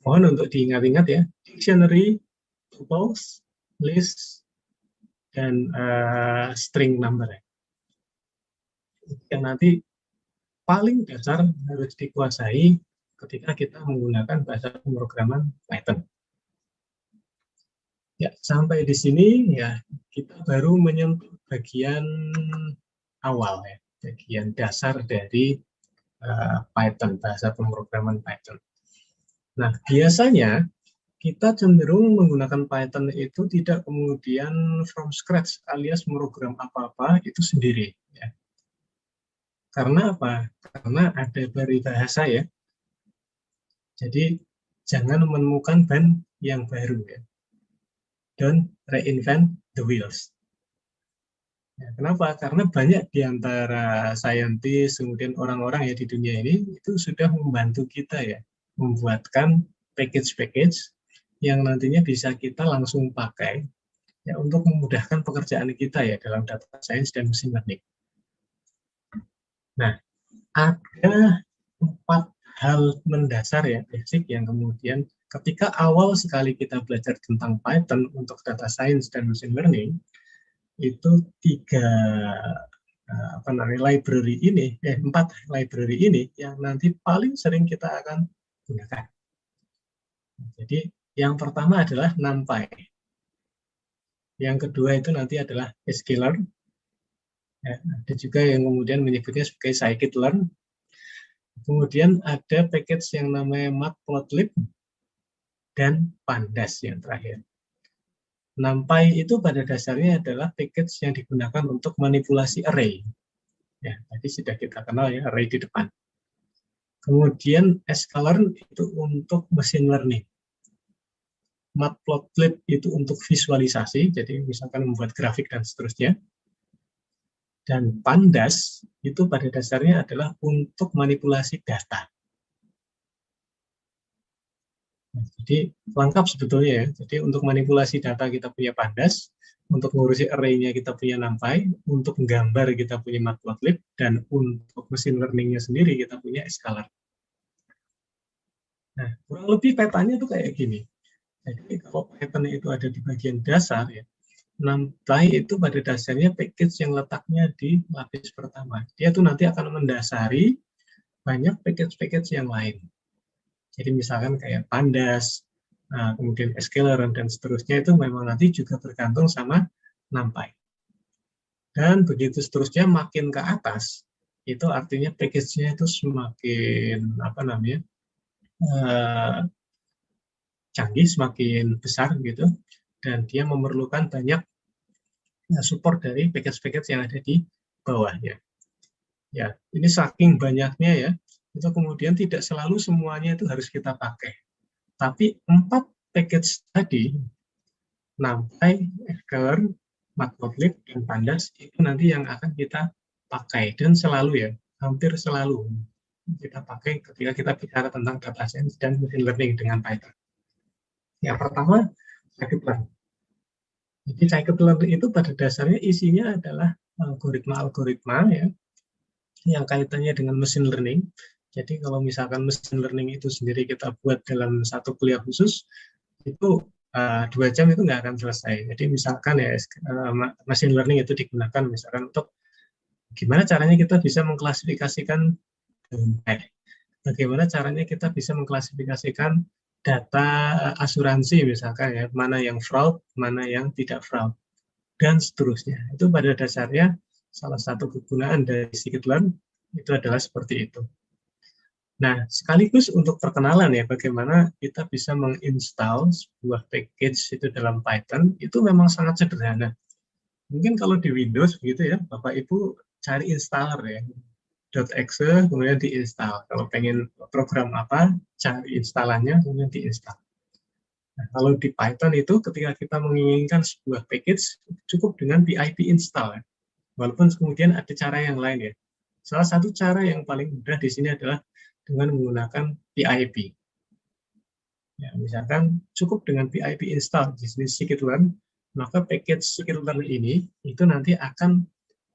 A: mohon untuk diingat-ingat ya, dictionary, tuples, list, dan string number. Yang nanti paling dasar harus dikuasai ketika kita menggunakan bahasa pemrograman Python. Ya, sampai di sini ya kita baru menyentuh bagian awal ya, bagian dasar dari Python, bahasa pemrograman Python. Nah, biasanya kita cenderung menggunakan Python itu tidak kemudian from scratch alias program apa-apa itu sendiri. Ya. Karena apa? Karena ada peribahasa ya. Jadi jangan menemukan ban yang baru ya. Don't reinvent the wheels. Ya, kenapa? Karena banyak di antara saintis, kemudian orang-orang ya di dunia ini itu sudah membantu kita ya membuatkan package-package yang nantinya bisa kita langsung pakai ya untuk memudahkan pekerjaan kita ya dalam data science dan machine learning. Nah, ada 4 hal mendasar ya basic yang kemudian ketika awal sekali kita belajar tentang Python untuk data science dan machine learning itu 4 library ini yang nanti paling sering kita akan gunakan. Jadi yang pertama adalah NumPy. Yang kedua itu nanti adalah sklearn. Ya, ada juga yang kemudian menyebutnya sebagai scikit-learn. Kemudian ada package yang namanya matplotlib dan pandas yang terakhir. NumPy itu pada dasarnya adalah package yang digunakan untuk manipulasi array. Ya, tadi sudah kita kenal ya array di depan. Kemudian sklearn itu untuk machine learning. Matplotlib itu untuk visualisasi, jadi misalkan membuat grafik dan seterusnya. Dan pandas itu pada dasarnya adalah untuk manipulasi data. Nah, jadi lengkap sebetulnya ya. Jadi untuk manipulasi data kita punya pandas, untuk ngurusi array-nya kita punya NumPy, untuk gambar kita punya matplotlib, dan untuk machine learning-nya sendiri kita punya sklearn. Nah, kurang lebih petanya tuh kayak gini. Jadi kalau Python itu ada di bagian dasar ya, NumPy itu pada dasarnya package yang letaknya di lapis pertama. Dia tuh nanti akan mendasari banyak package-package yang lain. Jadi misalkan kayak Pandas, kemudian Sklearn, dan seterusnya itu memang nanti juga bergantung sama NumPy. Dan begitu seterusnya makin ke atas, itu artinya package-nya itu semakin canggih, semakin besar gitu, dan dia memerlukan banyak support dari package-package yang ada di bawahnya. Ya, ini saking banyaknya ya, itu kemudian tidak selalu semuanya itu harus kita pakai. Tapi 4 package tadi, NumPy, Sklearn, Matplotlib, dan Pandas, itu nanti yang akan kita pakai, dan selalu ya, hampir selalu kita pakai ketika kita bicara tentang data science dan machine learning dengan Python. Yang pertama, scikit-learn. Jadi scikit-learn itu pada dasarnya isinya adalah algoritma-algoritma ya, yang kaitannya dengan machine learning. Jadi kalau misalkan machine learning itu sendiri kita buat dalam satu kuliah khusus, itu 2 jam itu nggak akan selesai. Jadi misalkan ya machine learning itu digunakan misalkan untuk gimana caranya kita bisa mengklasifikasikan bagaimana caranya kita bisa mengklasifikasikan data asuransi misalkan ya, mana yang fraud, mana yang tidak fraud, dan seterusnya. Itu pada dasarnya salah satu kegunaan dari scikit-learn itu adalah seperti itu. Nah, sekaligus untuk perkenalan ya, bagaimana kita bisa menginstal sebuah package itu dalam Python, itu memang sangat sederhana. Mungkin kalau di Windows begitu ya, Bapak Ibu cari installer ya, .exe kemudian diinstal. Kalau pengen program apa, cari instalannya kemudian diinstal. Nah, kalau di Python itu ketika kita menginginkan sebuah package cukup dengan pip install ya. Walaupun kemudian ada cara yang lain ya. Salah satu cara yang paling mudah di sini adalah dengan menggunakan pip. Ya, misalkan cukup dengan pip install di sini scikit-learn, maka package scikit-learn ini itu nanti akan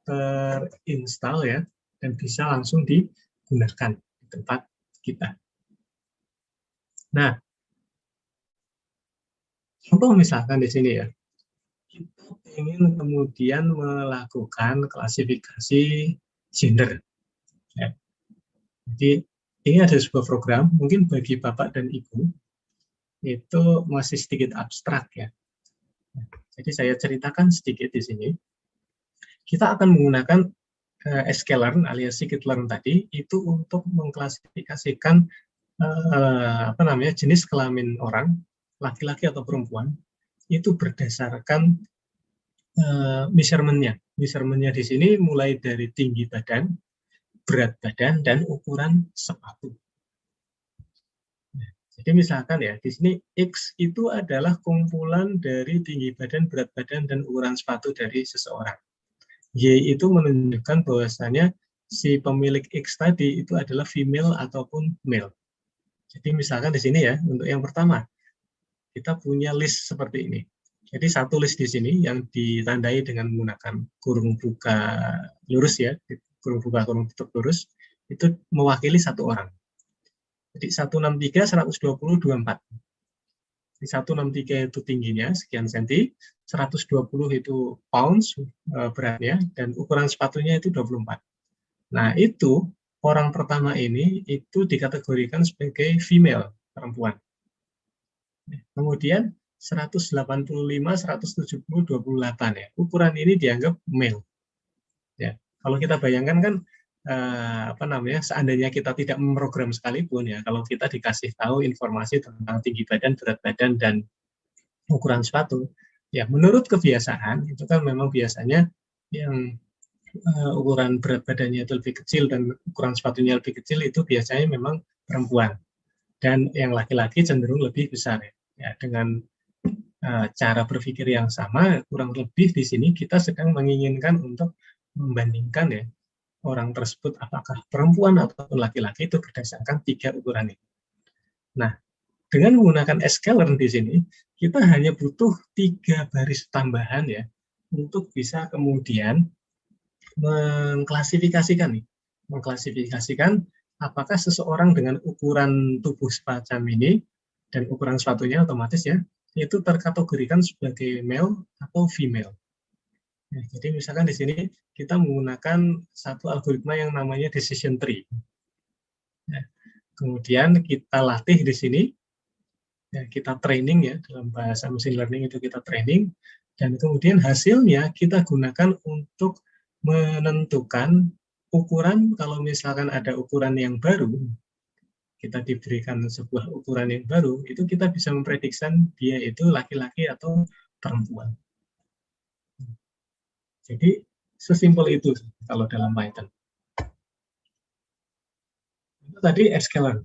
A: terinstall ya, dan bisa langsung digunakan di tempat kita. Nah, contoh misalkan di sini ya, kita ingin kemudian melakukan klasifikasi gender. Ya. Jadi ini ada sebuah program, mungkin bagi Bapak dan Ibu, itu masih sedikit abstrak ya. Jadi saya ceritakan sedikit di sini. Kita akan menggunakan sklearn alias scikit-learn tadi itu untuk mengklasifikasikan jenis kelamin orang, laki-laki atau perempuan, itu berdasarkan measurement-nya. Measurement-nya di sini mulai dari tinggi badan, berat badan, dan ukuran sepatu. Jadi misalkan ya, di sini X itu adalah kumpulan dari tinggi badan, berat badan, dan ukuran sepatu dari seseorang. Y itu menunjukkan bahwasanya si pemilik X tadi itu adalah female ataupun male. Jadi misalkan di sini ya, untuk yang pertama, kita punya list seperti ini. Jadi satu list di sini yang ditandai dengan menggunakan kurung buka lurus ya, kurung buka, kurung tutup lurus, itu mewakili satu orang. Jadi 163, 120, 24. Di 163 itu tingginya sekian senti, 120 itu pounds beratnya, dan ukuran sepatunya itu 24. Nah, itu orang pertama ini itu dikategorikan sebagai female, perempuan. Kemudian 185, 170, 28 ya. Ukuran ini dianggap male. Ya, kalau kita bayangkan kan seandainya kita tidak memprogram sekalipun ya, kalau kita dikasih tahu informasi tentang tinggi badan, berat badan, dan ukuran sepatu, ya menurut kebiasaan itu kan memang biasanya yang ukuran berat badannya itu lebih kecil dan ukuran sepatunya lebih kecil itu biasanya memang perempuan, dan yang laki-laki cenderung lebih besar ya. Dengan cara berpikir yang sama, kurang lebih di sini kita sedang menginginkan untuk membandingkan ya orang tersebut apakah perempuan atau laki-laki itu berdasarkan 3 ukuran ini. Nah, dengan menggunakan sklearn di sini, kita hanya butuh 3 baris tambahan ya, untuk bisa kemudian mengklasifikasikan apakah seseorang dengan ukuran tubuh semacam ini dan ukuran sepatunya otomatis ya, itu terkategorikan sebagai male atau female. Nah, jadi misalkan di sini kita menggunakan satu algoritma yang namanya decision tree. Nah, kemudian kita latih di sini, ya, kita training ya, dalam bahasa machine learning itu kita training, dan kemudian hasilnya kita gunakan untuk menentukan ukuran. Kalau misalkan ada ukuran yang baru, kita diberikan sebuah ukuran yang baru, itu kita bisa memprediksi dia itu laki-laki atau perempuan. Jadi sesimpel itu kalau dalam Python. Itu tadi sklearn.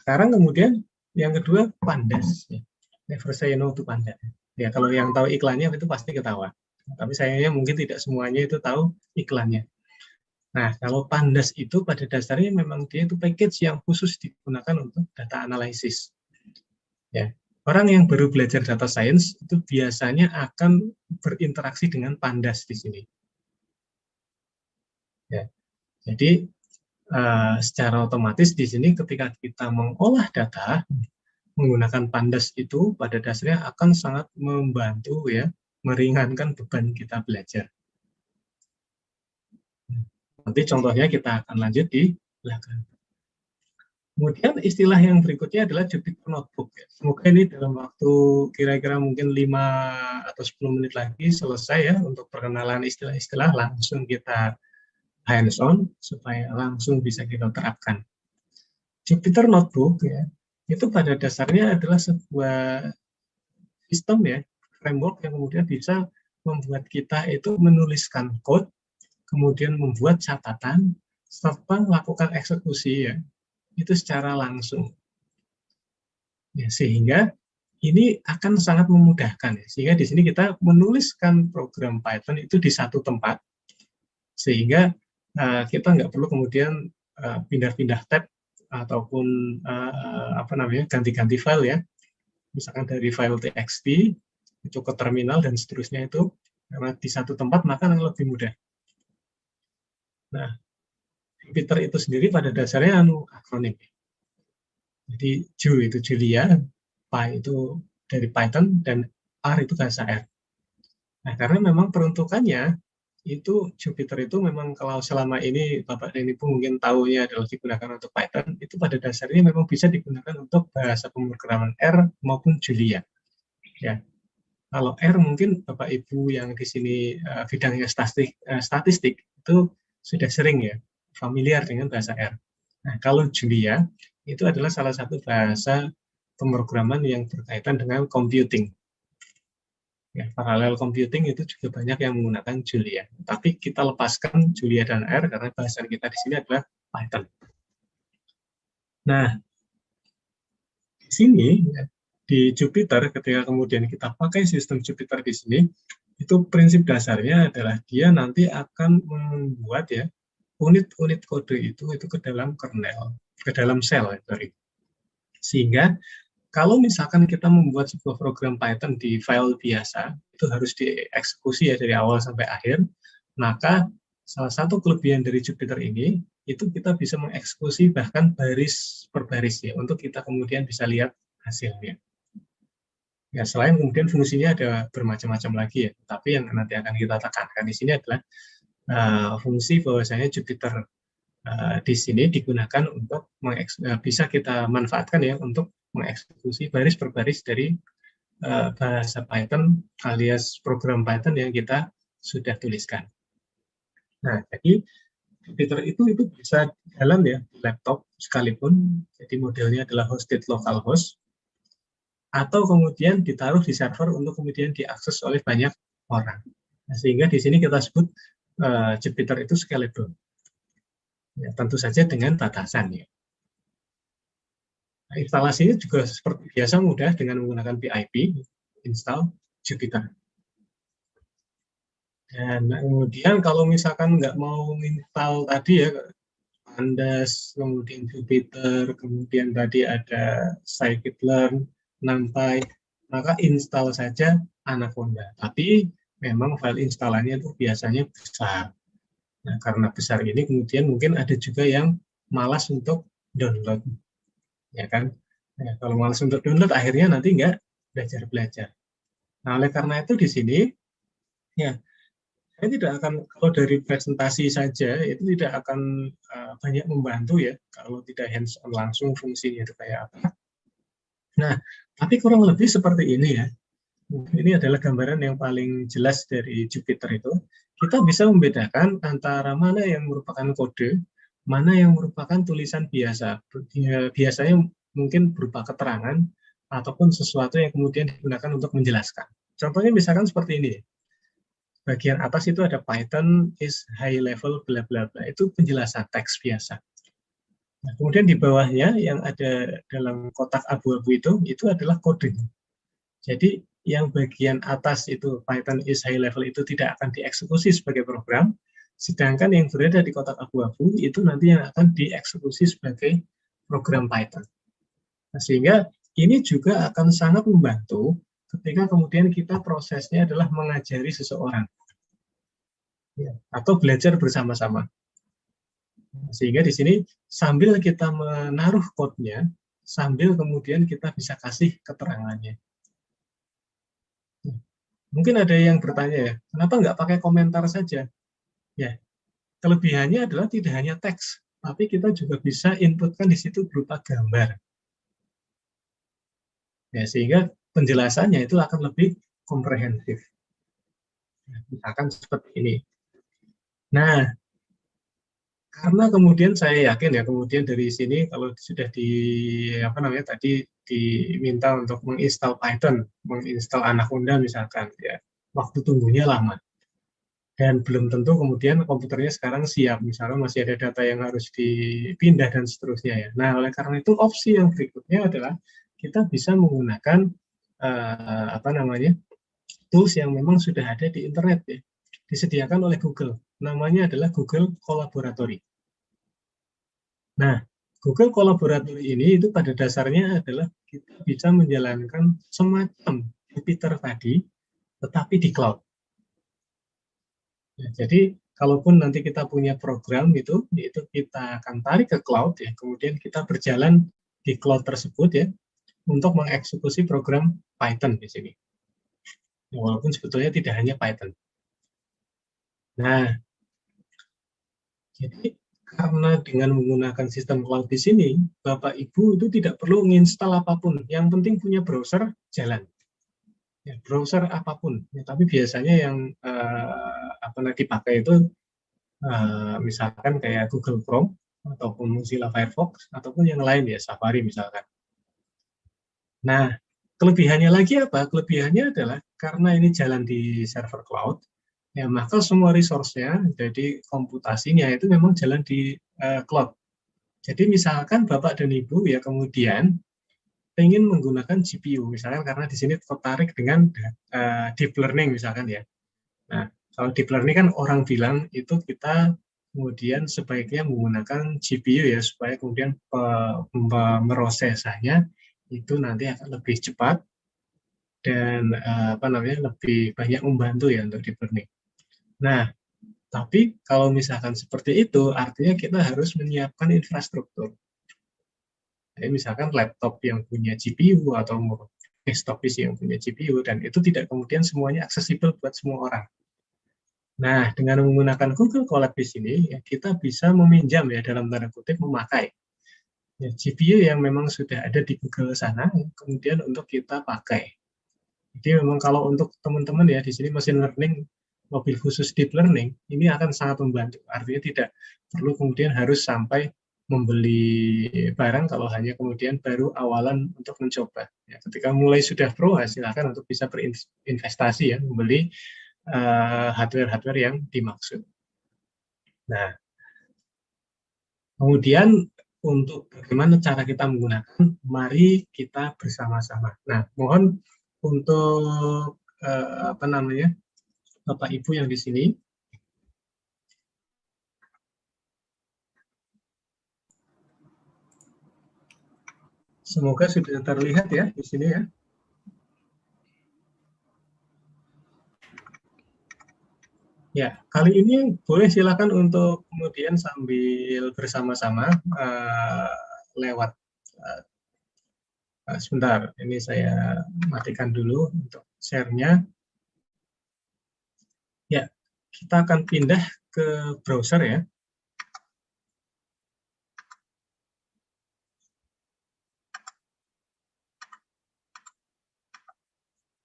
A: Sekarang kemudian yang kedua pandas. Never say no to pandas. Ya, kalau yang tahu iklannya itu pasti ketawa. Tapi sayangnya mungkin tidak semuanya itu tahu iklannya. Nah, kalau pandas itu pada dasarnya memang dia itu package yang khusus digunakan untuk data analisis. Ya, orang yang baru belajar data science itu biasanya akan berinteraksi dengan pandas di sini. Ya, jadi secara otomatis di sini ketika kita mengolah data menggunakan pandas itu pada dasarnya akan sangat membantu ya, meringankan beban kita belajar. Nanti contohnya kita akan lanjut di belakang. Kemudian istilah yang berikutnya adalah Jupyter Notebook. Semoga ini dalam waktu kira-kira mungkin 5 atau 10 menit lagi selesai ya untuk perkenalan istilah-istilah, langsung kita hands-on supaya langsung bisa kita terapkan. Jupyter Notebook ya, itu pada dasarnya adalah sebuah sistem ya, framework yang kemudian bisa membuat kita itu menuliskan code, kemudian membuat catatan, serta melakukan eksekusi ya, itu secara langsung. Ya, sehingga ini akan sangat memudahkan ya. Sehingga di sini kita menuliskan program Python itu di satu tempat, sehingga kita nggak perlu kemudian pindah-pindah tab ataupun ganti-ganti file ya. Misalkan dari file txt itu ke terminal dan seterusnya itu, karena di satu tempat maka lebih mudah. Nah, Jupyter itu sendiri pada dasarnya akronim. Jadi Ju itu Julia, Py itu dari Python, dan R itu bahasa R. Nah, karena memang peruntukannya itu Jupyter itu memang kalau selama ini Bapak dan Ibu mungkin tahunya adalah digunakan untuk Python, itu pada dasarnya memang bisa digunakan untuk bahasa pemrograman R maupun Julia. Ya, kalau R mungkin Bapak Ibu yang di sini bidangnya statistik itu sudah sering ya familiar dengan bahasa R. Nah, kalau Julia itu adalah salah satu bahasa pemrograman yang berkaitan dengan computing. Ya, parallel computing itu juga banyak yang menggunakan Julia. Tapi kita lepaskan Julia dan R karena bahasa kita di sini adalah Python. Nah, di sini ya, di Jupyter ketika kemudian kita pakai sistem Jupyter di sini, itu prinsip dasarnya adalah dia nanti akan membuat ya unit-unit kode itu ke dalam kernel, ke dalam shell, sorry. Sehingga kalau misalkan kita membuat sebuah program Python di file biasa, itu harus dieksekusi ya dari awal sampai akhir, maka salah satu kelebihan dari Jupyter ini, itu kita bisa mengeksekusi bahkan baris per baris ya, untuk kita kemudian bisa lihat hasilnya. Ya, selain kemudian fungsinya ada bermacam-macam lagi ya, tapi yang nanti akan kita tekankan di sini adalah fungsi bahwasanya Jupyter di sini digunakan untuk bisa kita manfaatkan ya untuk mengeksekusi baris per baris dari bahasa Python alias program Python yang kita sudah tuliskan. Nah, jadi Jupyter itu bisa jalan ya di laptop sekalipun, jadi modelnya adalah hosted localhost, atau kemudian ditaruh di server untuk kemudian diakses oleh banyak orang. Nah, sehingga di sini kita sebut Jupyter itu scalable. Ya, tentu saja dengan batasan ya. Nah, instalasinya juga seperti biasa mudah dengan menggunakan PIP, install Jupyter. Dan kemudian kalau misalkan nggak mau install tadi ya, Pandas, kemudian Jupyter, kemudian tadi ada scikit-learn, NumPy, maka install saja Anaconda. Tapi memang file instalannya itu biasanya besar. Nah, karena besar ini kemudian mungkin ada juga yang malas untuk download, ya kan? Ya, kalau malas untuk download, akhirnya nanti nggak belajar-belajar. Nah, oleh karena itu di sini, ya, saya tidak akan, kalau dari presentasi saja, itu tidak akan banyak membantu ya, kalau tidak hands-on langsung fungsinya itu kayak apa. Nah, tapi kurang lebih seperti ini ya. Ini adalah gambaran yang paling jelas dari Jupyter itu. Kita bisa membedakan antara mana yang merupakan kode, mana yang merupakan tulisan biasa. Biasanya mungkin berupa keterangan, ataupun sesuatu yang kemudian digunakan untuk menjelaskan. Contohnya misalkan seperti ini. Bagian atas itu ada Python is high level bla bla bla. Itu penjelasan teks biasa. Nah, kemudian di bawahnya yang ada dalam kotak abu-abu itu adalah kode. Jadi yang bagian atas itu Python is high level itu tidak akan dieksekusi sebagai program, sedangkan yang berada di kotak abu-abu itu nanti yang akan dieksekusi sebagai program Python. Nah, sehingga ini juga akan sangat membantu ketika kemudian kita prosesnya adalah mengajari seseorang ya, atau belajar bersama-sama. Sehingga di sini sambil kita menaruh code-nya, sambil kemudian kita bisa kasih keterangannya. Mungkin ada yang bertanya ya, kenapa nggak pakai komentar saja? Ya, kelebihannya adalah tidak hanya teks, tapi kita juga bisa inputkan di situ berupa gambar. Ya, sehingga penjelasannya itu akan lebih komprehensif. Ya, misalkan seperti ini. Nah, karena kemudian saya yakin ya, kemudian dari sini kalau sudah tadi diminta untuk menginstal Python, menginstal Anaconda misalkan, ya waktu tunggunya lama. Dan belum tentu kemudian komputernya sekarang siap, misalnya masih ada data yang harus dipindah dan seterusnya ya. Nah, oleh karena itu opsi yang berikutnya adalah kita bisa menggunakan tools yang memang sudah ada di internet ya, disediakan oleh Google. Namanya adalah Google Collaboratory. Nah, Google Collaboratory ini itu pada dasarnya adalah kita bisa menjalankan semacam Jupyter tadi, tetapi di cloud. Ya, jadi kalaupun nanti kita punya program itu kita akan tarik ke cloud ya, kemudian kita berjalan di cloud tersebut ya untuk mengeksekusi program Python di sini. Ya, walaupun sebetulnya tidak hanya Python. Nah, jadi karena dengan menggunakan sistem cloud di sini, Bapak Ibu itu tidak perlu menginstal apapun. Yang penting punya browser jalan. Ya, browser apapun. Ya, tapi biasanya yang dipakai itu misalkan kayak Google Chrome ataupun Mozilla Firefox ataupun yang lain ya, Safari misalkan. Nah, kelebihannya lagi apa? Kelebihannya adalah karena ini jalan di server cloud, ya maka semua resource-nya, jadi komputasinya itu memang jalan di cloud. Jadi misalkan Bapak dan Ibu ya kemudian ingin menggunakan GPU, misalkan karena di sini tertarik dengan deep learning misalkan ya. Nah, kalau deep learning kan orang bilang itu kita kemudian sebaiknya menggunakan GPU ya supaya kemudian pemrosesannya itu nanti akan lebih cepat dan lebih banyak membantu ya untuk deep learning. Nah, tapi kalau misalkan seperti itu artinya kita harus menyiapkan infrastruktur. Jadi misalkan laptop yang punya GPU atau desktop PC yang punya GPU dan itu tidak kemudian semuanya aksesibel buat semua orang. Nah, dengan menggunakan Google Colab di sini, ya, kita bisa meminjam ya dalam tanda kutip memakai ya, GPU yang memang sudah ada di Google sana, kemudian untuk kita pakai. Jadi memang kalau untuk teman-teman ya di sini machine learning, mobil khusus deep learning, ini akan sangat membantu. Artinya tidak perlu kemudian harus sampai membeli barang kalau hanya kemudian baru awalan untuk mencoba. Ya, ketika mulai sudah pro, silakan untuk bisa berinvestasi ya, membeli hardware-hardware yang dimaksud. Nah, kemudian untuk bagaimana cara kita menggunakan, mari kita bersama-sama. Nah, mohon untuk Bapak Ibu yang di sini, semoga sudah terlihat ya di sini ya. Ya, kali ini boleh silakan untuk kemudian sambil bersama-sama lewat Sebentar, ini saya matikan dulu untuk share-nya. Ya, kita akan pindah ke browser ya.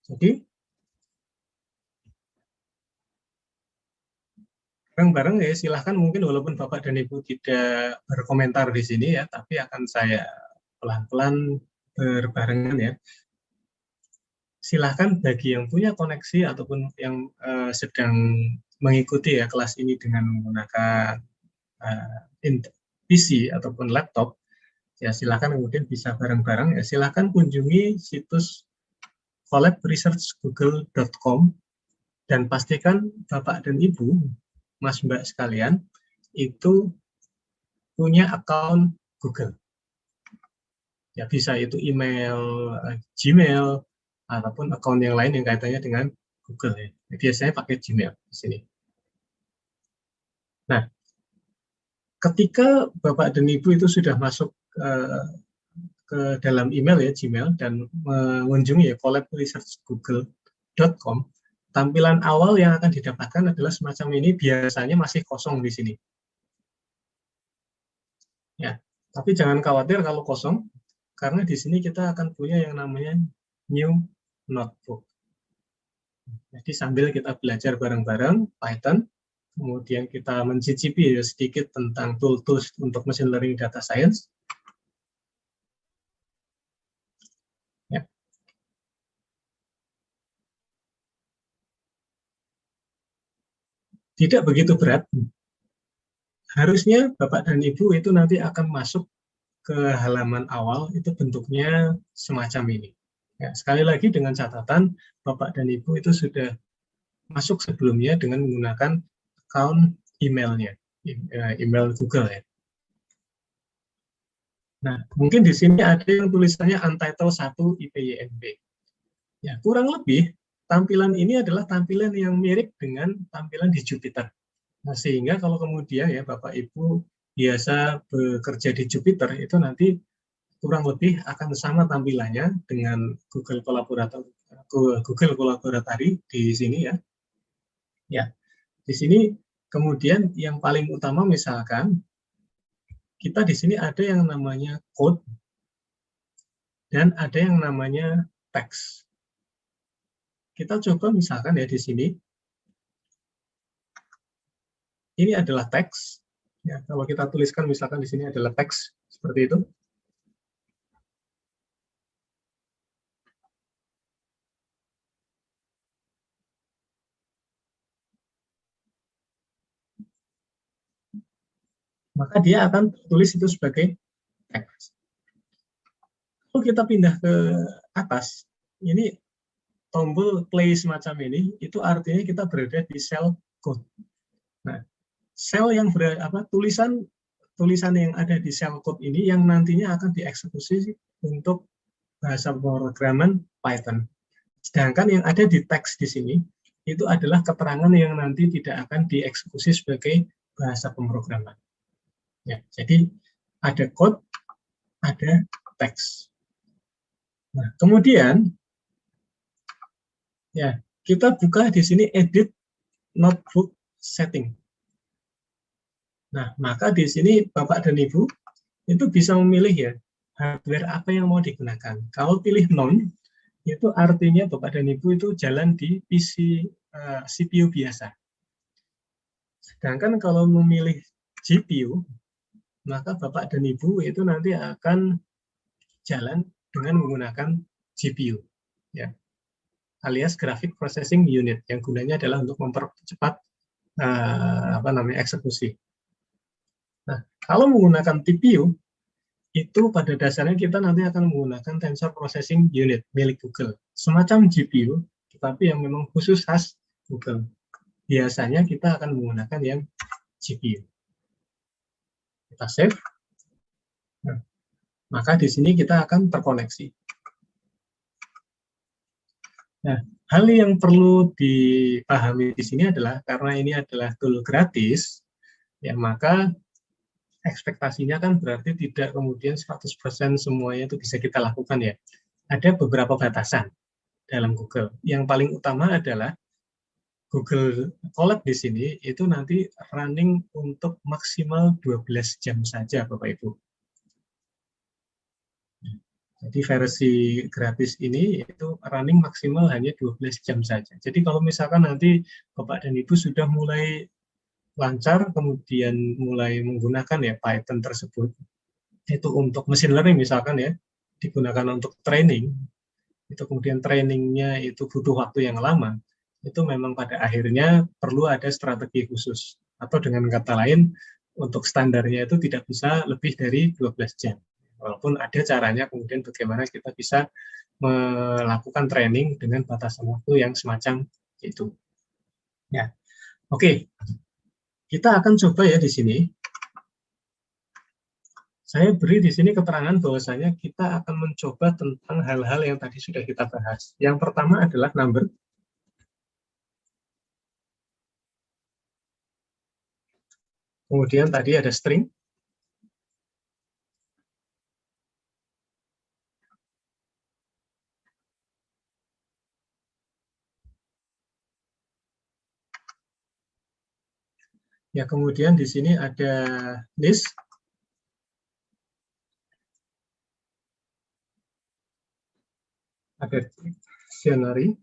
A: Jadi, bareng-bareng ya, silahkan mungkin walaupun Bapak dan Ibu tidak berkomentar di sini ya, tapi akan saya pelan-pelan berbarengan ya. Silahkan bagi yang punya koneksi ataupun yang sedang mengikuti ya kelas ini dengan menggunakan PC ataupun laptop, ya silahkan kemudian bisa bareng-bareng ya, silahkan kunjungi situs collapresearchgoogle.com dan pastikan Bapak dan Ibu, Mas Mbak sekalian, itu punya akun Google. Ya bisa itu email, Gmail, ataupun akun yang lain yang kaitannya dengan Google ya. Biasanya pakai Gmail di sini. Nah, ketika Bapak dan Ibu itu sudah masuk ke dalam email ya, Gmail, dan mengunjungi ya collapresearchgoogle.com, tampilan awal yang akan didapatkan adalah semacam ini, biasanya masih kosong di sini. Ya, tapi jangan khawatir kalau kosong, karena di sini kita akan punya yang namanya new notebook. Jadi sambil kita belajar bareng-bareng Python, kemudian kita mencicipi ya sedikit tentang tool-tools untuk machine learning data science. Ya. Tidak begitu berat. Harusnya Bapak dan Ibu itu nanti akan masuk ke halaman awal, itu bentuknya semacam ini. Ya, sekali lagi dengan catatan, Bapak dan Ibu itu sudah masuk sebelumnya dengan menggunakan account emailnya, email Google ya. Nah, mungkin di sini ada yang tulisannya Untitled 1 IPYNB. Ya, kurang lebih tampilan ini adalah tampilan yang mirip dengan tampilan di Jupyter. Nah, sehingga kalau kemudian ya Bapak Ibu biasa bekerja di Jupyter, itu nanti kurang lebih akan sama tampilannya dengan Google Collaboratory di sini ya. Ya, di sini kemudian yang paling utama misalkan kita di sini ada yang namanya code dan ada yang namanya teks. Kita coba misalkan ya di sini. Ini adalah teks. Ya, kalau kita tuliskan misalkan di sini adalah teks seperti itu. Maka dia akan tulis itu sebagai teks. Kalau kita pindah ke atas, ini tombol play semacam ini, itu artinya kita berada di sel code. Nah, sel yang tulisan yang ada di sel code ini yang nantinya akan dieksekusi untuk bahasa pemrograman Python. Sedangkan yang ada di teks di sini itu adalah keterangan yang nanti tidak akan dieksekusi sebagai bahasa pemrograman. Ya, jadi ada code, ada teks. Nah, kemudian ya kita buka di sini edit notebook setting. Nah, maka di sini Bapak dan Ibu itu bisa memilih ya hardware apa yang mau digunakan. Kalau pilih non, itu artinya Bapak dan Ibu itu jalan di PC CPU biasa. Sedangkan kalau memilih GPU, maka Bapak dan Ibu itu nanti akan jalan dengan menggunakan GPU, ya, alias Graphic Processing Unit, yang gunanya adalah untuk mempercepat eksekusi. Nah, kalau menggunakan TPU, itu pada dasarnya kita nanti akan menggunakan Tensor Processing Unit milik Google, semacam GPU, tetapi yang memang khusus khas Google. Biasanya kita akan menggunakan yang GPU. Kita save. Nah, maka di sini kita akan terkoneksi. Nah, hal yang perlu dipahami di sini adalah karena ini adalah tool gratis, ya maka ekspektasinya kan berarti tidak kemudian 100% semuanya itu bisa kita lakukan ya. Ada beberapa batasan dalam Google. Yang paling utama adalah Google Colab di sini itu nanti running untuk maksimal 12 jam saja Bapak Ibu. Jadi versi gratis ini itu running maksimal hanya 12 jam saja. Jadi kalau misalkan nanti Bapak dan Ibu sudah mulai lancar, kemudian mulai menggunakan ya Python tersebut, itu untuk machine learning misalkan ya, digunakan untuk training, itu kemudian trainingnya itu butuh waktu yang lama, itu memang pada akhirnya perlu ada strategi khusus. Atau dengan kata lain, untuk standarnya itu tidak bisa lebih dari 12 jam. Walaupun ada caranya kemudian bagaimana kita bisa melakukan training dengan batasan waktu yang semacam itu. Ya, oke. Kita akan coba ya di sini. Saya beri di sini keterangan bahwasanya kita akan mencoba tentang hal-hal yang tadi sudah kita bahas. Yang pertama adalah number. Kemudian tadi ada string. Ya, kemudian di sini ada list. Ada dictionary.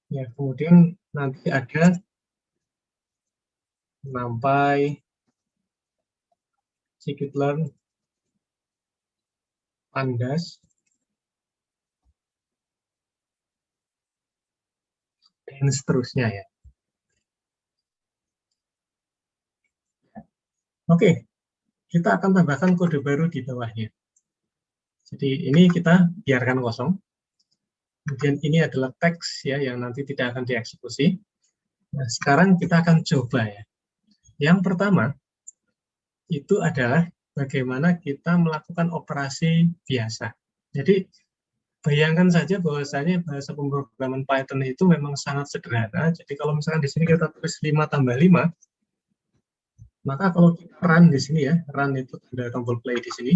A: Ya, kemudian nanti ada NumPy, scikit-learn, pandas, dan seterusnya ya. Oke, kita akan tambahkan kode baru di bawahnya. Jadi ini kita biarkan kosong. Kemudian ini adalah teks ya yang nanti tidak akan dieksekusi. Nah, sekarang kita akan coba ya. Yang pertama itu adalah bagaimana kita melakukan operasi biasa. Jadi bayangkan saja bahwasanya bahasa pemrograman Python itu memang sangat sederhana. Jadi kalau misalkan di sini kita tulis 5 tambah 5, maka kalau kita run di sini ya, run itu ada tombol play di sini.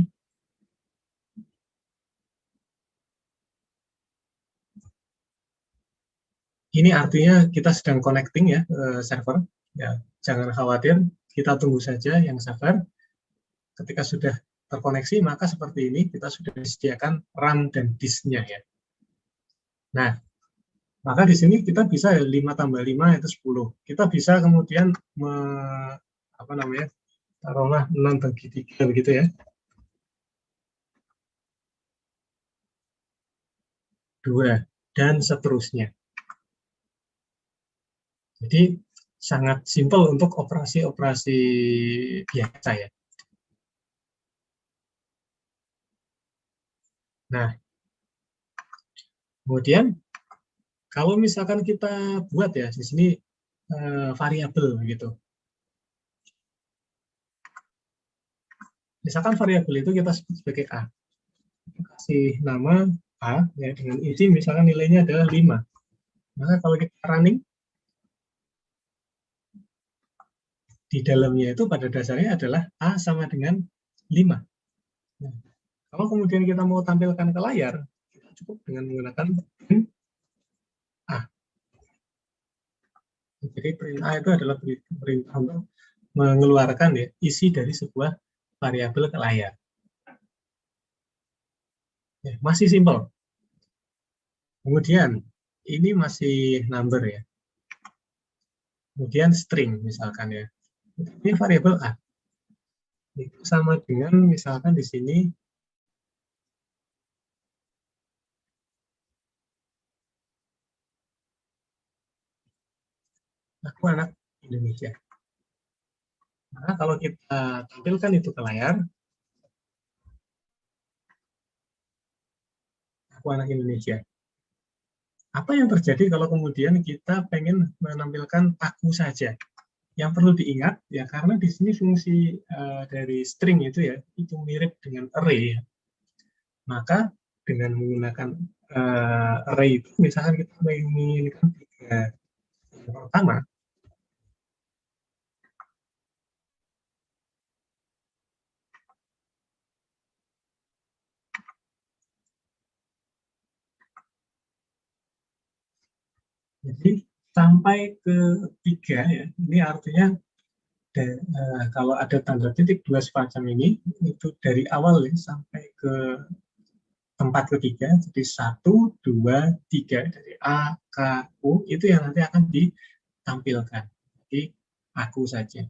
A: Ini artinya kita sedang connecting ya server. Ya, jangan khawatir, kita tunggu saja yang sabar. Ketika sudah terkoneksi, maka seperti ini kita sudah disediakan RAM dan disknya ya. Nah, maka di sini kita bisa 5 tambah 5 itu 10. Kita bisa kemudian taruhlah 6 bagi 3 begitu ya. 2 dan seterusnya. Jadi sangat simpel untuk operasi-operasi biasa ya. Nah, kemudian kalau misalkan kita buat ya di sini variabel gitu. Misalkan variabel itu kita sebut sebagai A. Kita kasih nama A ya dengan isi misalkan nilainya adalah 5. Maka kalau kita running di dalamnya itu pada dasarnya adalah A sama dengan 5. Nah, kalau kemudian kita mau tampilkan ke layar, kita cukup dengan menggunakan print A. Jadi print A itu adalah perintah untuk mengeluarkan ya, isi dari sebuah variabel ke layar. Ya, masih simpel. Kemudian ini masih number ya. Kemudian string misalkan ya. Ini variabel A. Itu sama dengan misalkan di sini aku anak Indonesia. Nah, kalau kita tampilkan itu ke layar, aku anak Indonesia. Apa yang terjadi kalau kemudian kita pengen menampilkan aku saja? Yang perlu diingat ya karena di sini fungsi dari string itu ya itu mirip dengan array. Maka dengan menggunakan array itu, misalkan kita menginginkan 3 yang pertama, jadi sampai ke 3 ya, ini artinya kalau ada tanda titik 2 semacam ini, itu dari awal ya, sampai ke tempat ketiga, jadi 1, 2, 3, dari A, K, U, itu yang nanti akan ditampilkan. Jadi aku saja.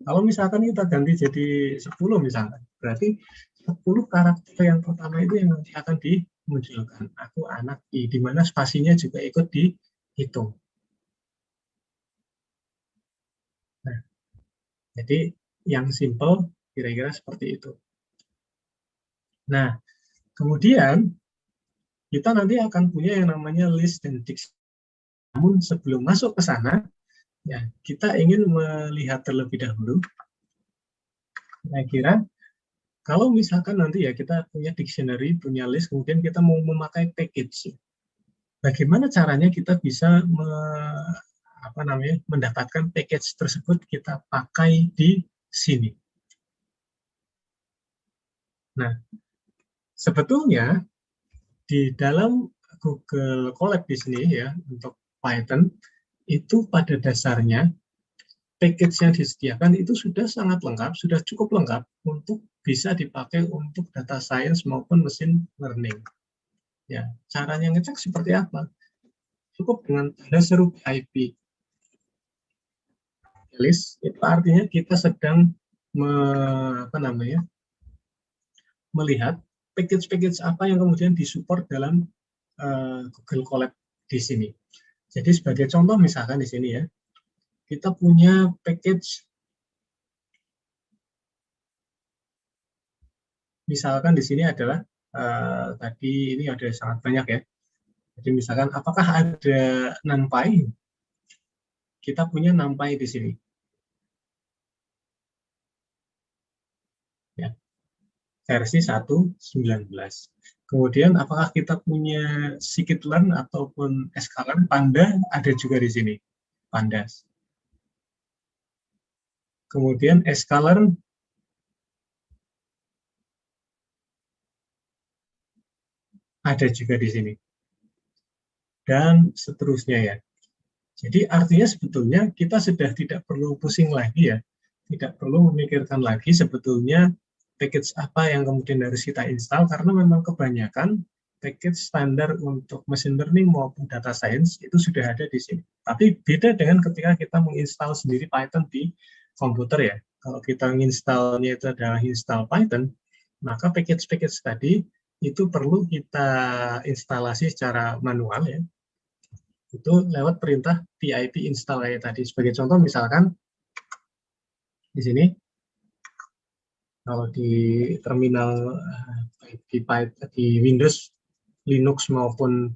A: Kalau misalkan kita ganti jadi 10 misalkan, berarti 10 karakter yang pertama itu yang nanti akan dimunculkan. Aku anak I, di mana spasinya juga ikut dihitung. Nah, jadi yang simple kira-kira seperti itu. Nah, kemudian kita nanti akan punya yang namanya list dan dictionary. Namun sebelum masuk ke sana, ya kita ingin melihat terlebih dahulu. Kira-kira kalau misalkan nanti ya kita punya dictionary, punya list, kemudian kita mau memakai package. Bagaimana caranya kita bisa mendapatkan package tersebut kita pakai di sini. Nah, sebetulnya di dalam Google Colab di sini ya untuk Python itu pada dasarnya package yang disediakan itu sudah sangat lengkap, sudah cukup lengkap untuk bisa dipakai untuk data science maupun machine learning. Ya, caranya ngecek seperti apa? Cukup dengan tanda seru PIP. List itu artinya kita sedang melihat package-package apa yang kemudian disupport dalam Google Colab di sini. Jadi sebagai contoh misalkan di sini ya, kita punya package, misalkan di sini adalah tadi ini ada sangat banyak ya. Jadi misalkan apakah ada NumPy? Kita punya NumPy di sini. Ya, versi 1.19. Kemudian apakah kita punya scikit-learn ataupun sklearn? Panda ada juga di sini. Pandas. Kemudian sklearn ada juga di sini. Dan seterusnya ya. Jadi artinya sebetulnya kita sudah tidak perlu pusing lagi ya. Tidak perlu memikirkan lagi sebetulnya package apa yang kemudian harus kita install, karena memang kebanyakan package standar untuk machine learning maupun data science itu sudah ada di sini. Tapi beda dengan ketika kita menginstal sendiri Python di komputer ya. Kalau kita menginstalnya itu adalah install Python, maka package-package tadi itu perlu kita instalasi secara manual ya. Itu lewat perintah pip install kayak tadi. Sebagai contoh misalkan di sini kalau di terminal di Windows, Linux maupun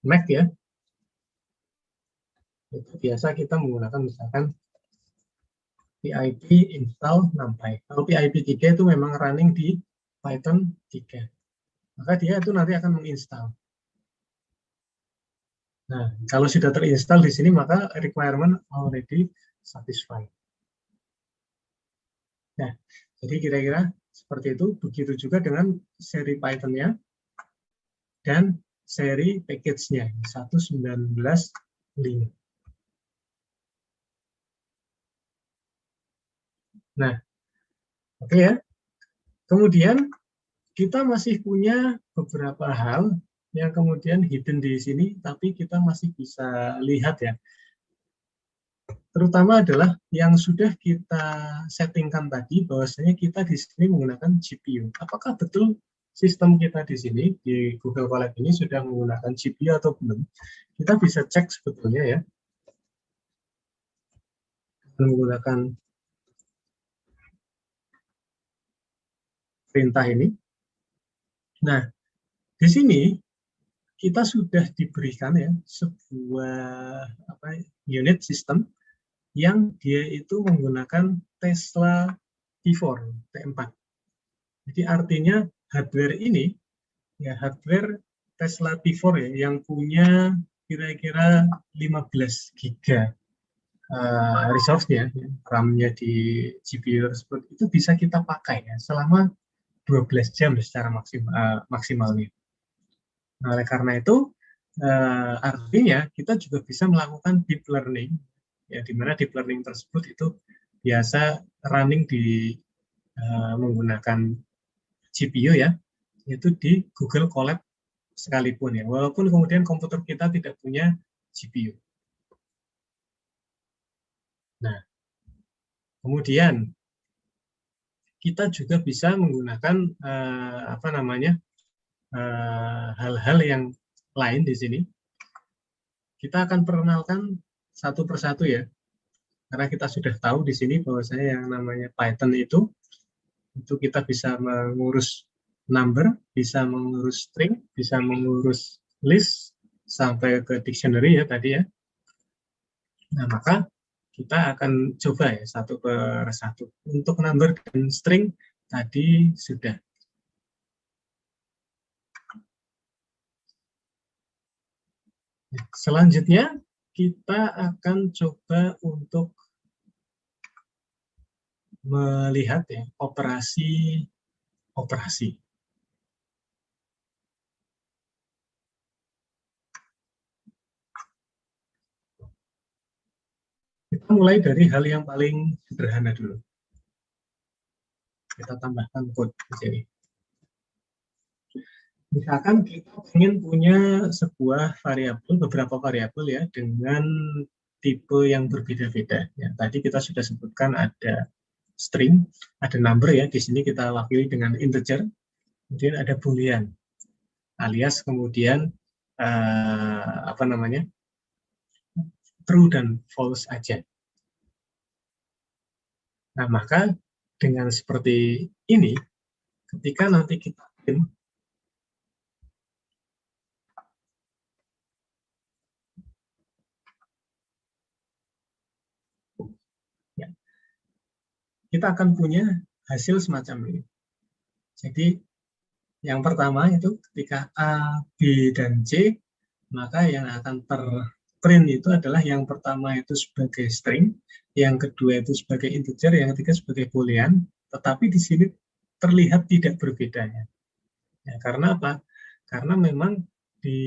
A: Mac ya, itu biasa kita menggunakan misalkan pip install NumPy. Kalau pip 3 itu memang running di Python 3. Maka dia itu nanti akan menginstal. Nah, kalau sudah terinstall di sini, maka requirement already satisfied. Nah, jadi kira-kira seperti itu. Begitu juga dengan seri Python-nya dan seri package-nya 1.19.5. Nah, oke ya. Kemudian kita masih punya beberapa hal yang kemudian hidden di sini, tapi kita masih bisa lihat ya. Terutama adalah yang sudah kita settingkan tadi, bahwasanya kita di sini menggunakan GPU. Apakah betul sistem kita di sini, di Google Colab ini sudah menggunakan GPU atau belum? Kita bisa cek sebetulnya ya, menggunakan perintah ini. Nah, di sini kita sudah diberikan ya sebuah unit sistem yang dia itu menggunakan Tesla T4, T4. Jadi artinya hardware ini, ya hardware Tesla P4 ya, yang punya kira-kira 15 giga resource-nya, RAM-nya di GPU tersebut, itu bisa kita pakai ya, selama 12 jam secara maksimalnya. Nah, oleh karena itu, artinya kita juga bisa melakukan deep learning, ya, di mana deep learning tersebut itu biasa running di menggunakan GPU ya, itu di Google Colab sekalipun ya, walaupun kemudian komputer kita tidak punya GPU. Nah, kemudian kita juga bisa menggunakan apa namanya hal-hal yang lain di sini. Kita akan perkenalkan satu persatu ya, karena kita sudah tahu di sini bahwasanya yang namanya Python itu kita bisa mengurus number, bisa mengurus string, bisa mengurus list sampai ke dictionary ya tadi ya. Nah, maka kita akan coba ya satu per satu. Untuk number dan string tadi sudah. Selanjutnya kita akan coba untuk melihat ya operasi. Kita mulai dari hal yang paling sederhana dulu. Kita tambahkan code di sini. Misalkan kita ingin punya sebuah variabel, beberapa variabel ya, dengan tipe yang berbeda-beda. Ya, tadi kita sudah sebutkan ada string, ada number ya, di sini kita wakili dengan integer, kemudian ada boolean, alias kemudian apa namanya, true dan false aja. Nah, maka dengan seperti ini, ketika nanti kita print, ya, kita akan punya hasil semacam ini. Jadi yang pertama itu ketika A, B, dan C, maka yang akan terprint itu adalah yang pertama itu sebagai string, yang kedua itu sebagai integer, yang ketiga sebagai boolean, tetapi di sini terlihat tidak berbedanya. Ya, karena apa? Karena memang di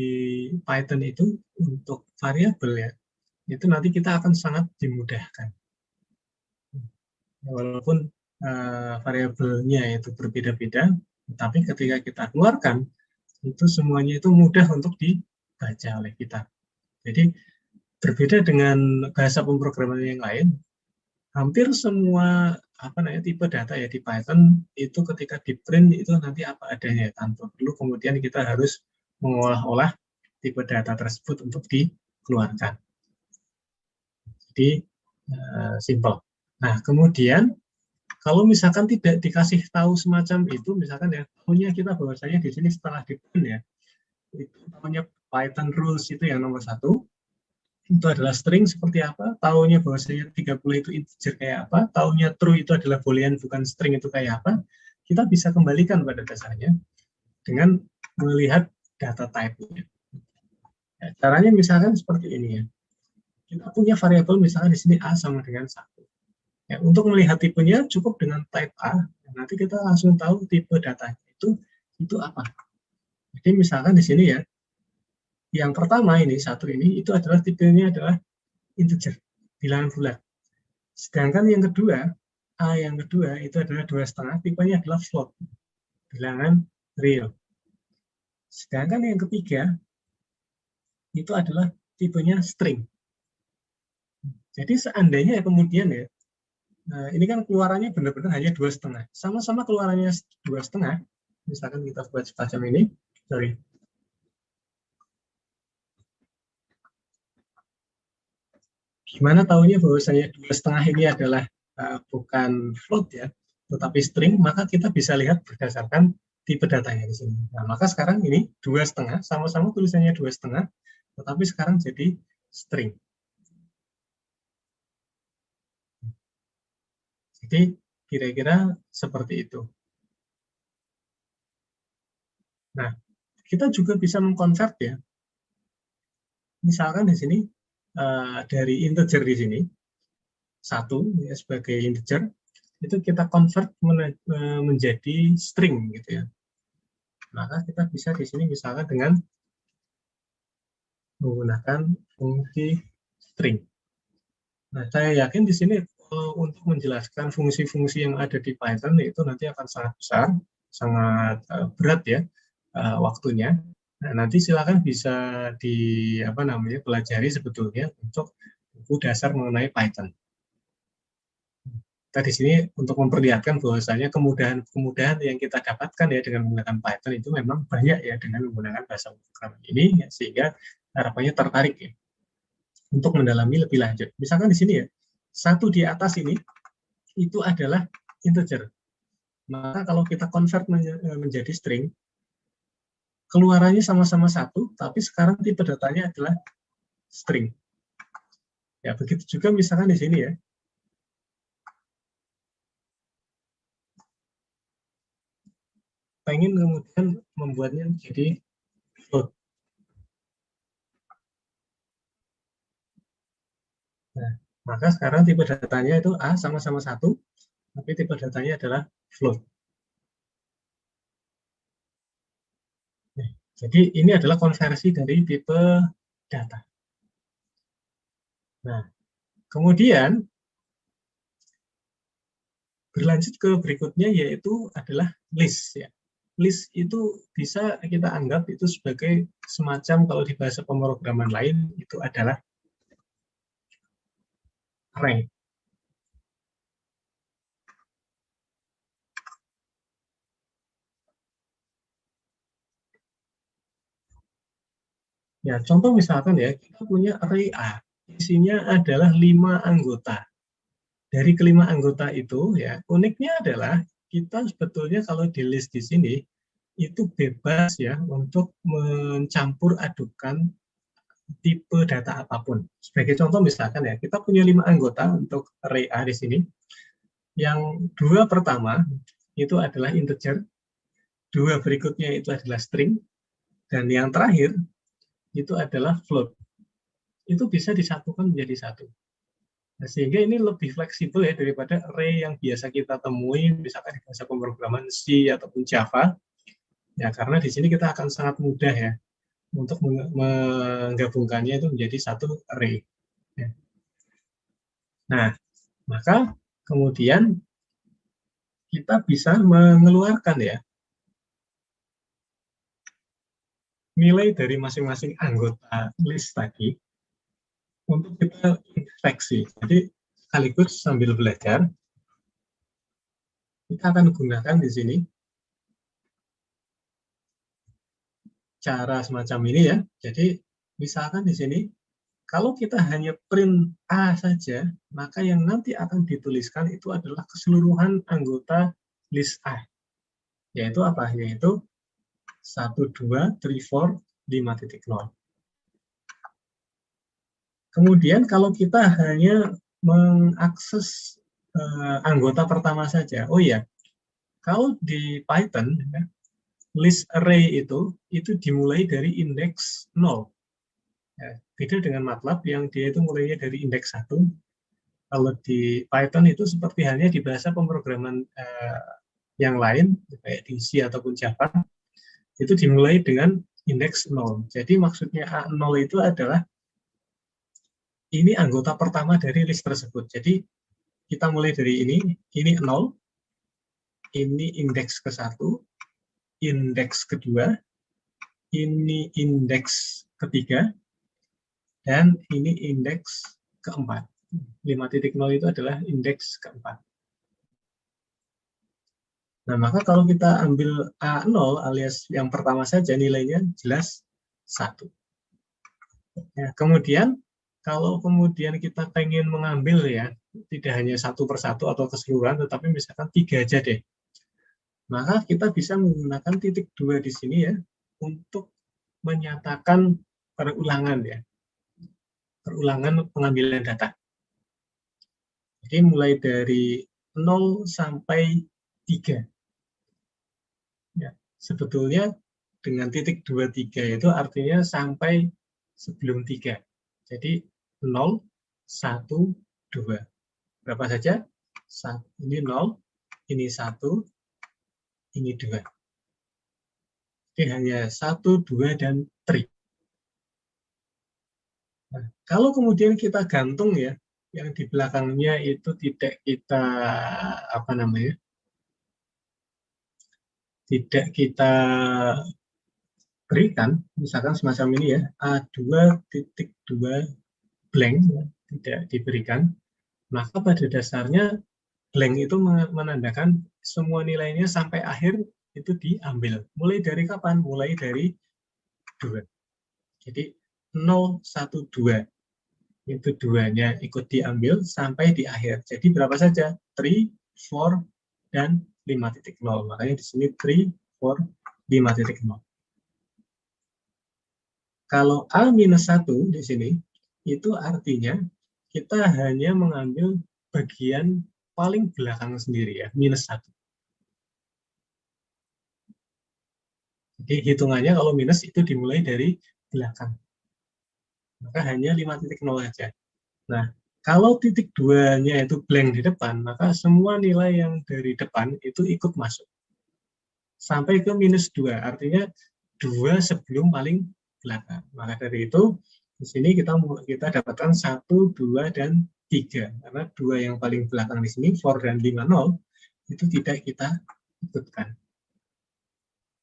A: Python itu untuk variabel ya, itu nanti kita akan sangat dimudahkan. Walaupun variabelnya itu berbeda-beda, tapi ketika kita keluarkan, itu semuanya itu mudah untuk dibaca oleh kita. Jadi berbeda dengan bahasa pemrograman yang lain, hampir semua tipe data ya di Python itu ketika di print itu nanti apa adanya tanpa perlu kemudian kita harus mengolah-olah tipe data tersebut untuk dikeluarkan. Jadi simple. Nah, kemudian kalau misalkan tidak dikasih tahu semacam itu, misalkan ya, tahunya kita bahwasanya di sini setelah di print ya, itu namanya Python rules itu yang nomor 1, itu adalah string seperti apa, tahunya bahwasanya 30 itu integer kayak apa, tahunya true itu adalah boolean bukan string itu kayak apa, kita bisa kembalikan pada dasarnya dengan melihat data type-nya. Ya, caranya misalkan seperti ini ya. Kita punya variabel misalkan di sini A sama dengan 1. Ya, untuk melihat tipenya cukup dengan type A, nanti kita langsung tahu tipe datanya itu apa. Jadi misalkan di sini ya, yang pertama ini satu ini itu adalah tipenya adalah integer, bilangan bulat. Sedangkan yang kedua, A yang kedua itu adalah 2,5, tipenya adalah float, bilangan real. Sedangkan yang ketiga itu adalah tipenya string. Jadi seandainya kemudian ya, ini kan keluarannya benar-benar hanya 2,5. Sama-sama keluarannya 2,5. Misalkan kita buat semacam ini, Gimana tahunya bahwasanya 2,5 ini adalah bukan float ya, tetapi string, maka kita bisa lihat berdasarkan tipe datanya di sini. Nah, maka sekarang ini 2,5, sama-sama tulisannya 2,5, tetapi sekarang jadi string. Jadi kira-kira seperti itu. Nah, kita juga bisa mengkonvert ya. Misalkan di sini dari integer di sini 1 ya, sebagai integer itu kita convert menjadi string gitu ya. Maka kita bisa di sini misalkan dengan menggunakan fungsi string. Nah, saya yakin di sini untuk menjelaskan fungsi-fungsi yang ada di Python itu nanti akan sangat besar, sangat berat ya waktunya. Nah, nanti silakan bisa pelajari sebetulnya untuk buku dasar mengenai Python. Kita di sini untuk memperlihatkan bahwasanya kemudahan yang kita dapatkan ya dengan menggunakan Python itu memang banyak ya dengan menggunakan bahasa pemrograman ini ya, sehingga harapannya tertarik ya untuk mendalami lebih lanjut. Misalkan di sini ya, 1 di atas ini itu adalah integer. Maka kalau kita convert menjadi string, keluarannya sama-sama 1, tapi sekarang tipe datanya adalah string. Ya, begitu juga misalkan di sini ya. Pengen kemudian membuatnya menjadi float. Nah, maka sekarang tipe datanya itu A sama-sama 1, tapi tipe datanya adalah float. Nah, jadi ini adalah konversi dari tipe data. Nah, kemudian berlanjut ke berikutnya yaitu adalah list ya. List itu bisa kita anggap itu sebagai semacam kalau di bahasa pemrograman lain itu adalah array. Ya, contoh misalkan ya, kita punya array A, isinya adalah 5 anggota. Dari kelima anggota itu ya, uniknya adalah kita sebetulnya kalau di list di sini itu bebas ya untuk mencampur adukan tipe data apapun. Sebagai contoh misalkan ya, kita punya 5 anggota untuk array A di sini. Yang 2 pertama itu adalah integer, 2 berikutnya itu adalah string, dan yang terakhir itu adalah float. Itu bisa disatukan menjadi 1. Nah, sehingga ini lebih fleksibel ya daripada array yang biasa kita temui misalkan di bahasa pemrograman C ataupun Java. Ya, karena di sini kita akan sangat mudah ya untuk menggabungkannya itu menjadi 1 array. Ya. Nah, maka kemudian kita bisa mengeluarkan ya nilai dari masing-masing anggota list tadi untuk kita inspeksi. Jadi sekaligus sambil belajar, kita akan gunakan di sini cara semacam ini ya. Jadi misalkan di sini, kalau kita hanya print A saja, maka yang nanti akan dituliskan itu adalah keseluruhan anggota list A. Yaitu apa? Yaitu 1, 2, 3, 4, 5.0. Kemudian kalau kita hanya mengakses anggota pertama saja, oh iya, kalau di Python, list array itu dimulai dari indeks 0. Ya, beda dengan MATLAB yang dia itu mulainya dari indeks 1. Kalau di Python itu seperti halnya di bahasa pemrograman yang lain, kayak di C ataupun Java, itu dimulai dengan indeks 0. Jadi maksudnya A0 itu adalah ini anggota pertama dari list tersebut. Jadi kita mulai dari ini 0, ini indeks ke-1, indeks kedua, ini indeks ketiga, dan ini indeks keempat. 5.0 itu adalah indeks keempat. Nah, maka kalau kita ambil A0 alias yang pertama saja, nilainya jelas 1. Ya, kemudian, kalau kemudian kita pengen mengambil ya, tidak hanya satu persatu atau keseluruhan, tetapi misalkan 3 aja deh. Maka kita bisa menggunakan titik 2 di sini ya, untuk menyatakan perulangan ya. Perulangan pengambilan data. Jadi mulai dari 0 sampai 3. Ya, sebetulnya dengan titik 23 itu artinya sampai sebelum 3. Jadi 0, 1, 2. Berapa saja? Ini 0, ini 1, ini 2. Jadi hanya 1, 2, dan 3. Nah, kalau kemudian kita gantung ya, yang di belakangnya itu tidak kita tidak kita berikan, misalkan semacam ini ya, A2.2 blank, ya, tidak diberikan, maka pada dasarnya blank itu menandakan semua nilainya sampai akhir itu diambil. Mulai dari kapan? Mulai dari 2. Jadi 0, 1, 2. Itu 2-nya ikut diambil sampai di akhir. Jadi berapa saja? 3, 4, dan 5.0. Makanya di sini 3, 4, 5.0. Kalau A-1 di sini, itu artinya kita hanya mengambil bagian paling belakang sendiri ya, -1. Jadi hitungannya kalau minus itu dimulai dari belakang. Maka hanya 5.0 saja. Nah, kalau titik 2-nya itu blank di depan, maka semua nilai yang dari depan itu ikut masuk. Sampai ke -2, artinya 2 sebelum paling belakang. Maka dari itu, di sini kita dapatkan 1, 2, dan 3. Karena 2 yang paling belakang di sini, 4 dan 5, 0, itu tidak kita ikutkan.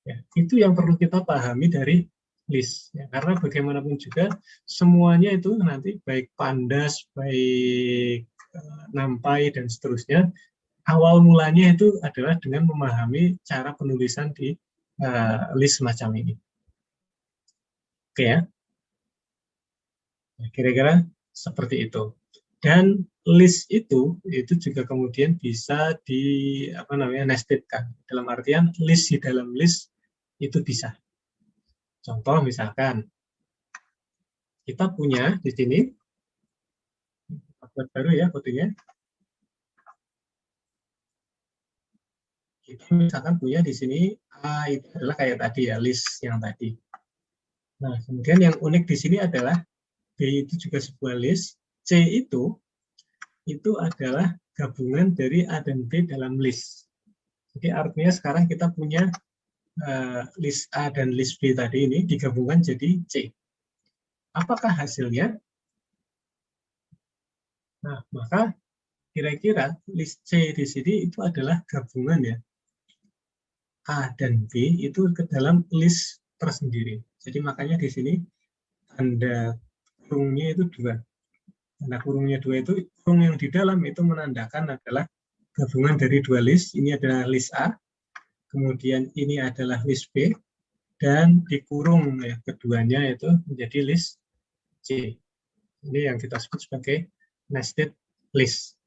A: Ya, itu yang perlu kita pahami dari list. Ya, karena bagaimanapun juga, semuanya itu nanti baik pandas, baik nampai, dan seterusnya, awal mulanya itu adalah dengan memahami cara penulisan di list semacam ini. Oke ya, kira-kira seperti itu. Dan list itu juga kemudian bisa nested-kan. Dalam artian list di dalam list itu bisa. Contoh misalkan kita punya di sini, buat baru ya kodenya. Kita misalkan punya di sini A itu adalah kayak tadi ya, list yang tadi. Nah, kemudian yang unik di sini adalah B itu juga sebuah list, C itu adalah gabungan dari A dan B dalam list. Jadi artinya sekarang kita punya list A dan list B tadi ini digabungkan jadi C. Apakah hasilnya? Nah, maka kira-kira list C di sini itu adalah gabungan ya, A dan B itu ke dalam list tersendiri. Jadi makanya di sini tanda kurungnya itu 2. Tanda kurungnya 2 itu, kurung yang di dalam itu menandakan adalah gabungan dari 2 list. Ini adalah list A, kemudian ini adalah list B, dan dikurung ya, keduanya itu menjadi list C. Ini yang kita sebut sebagai nested list.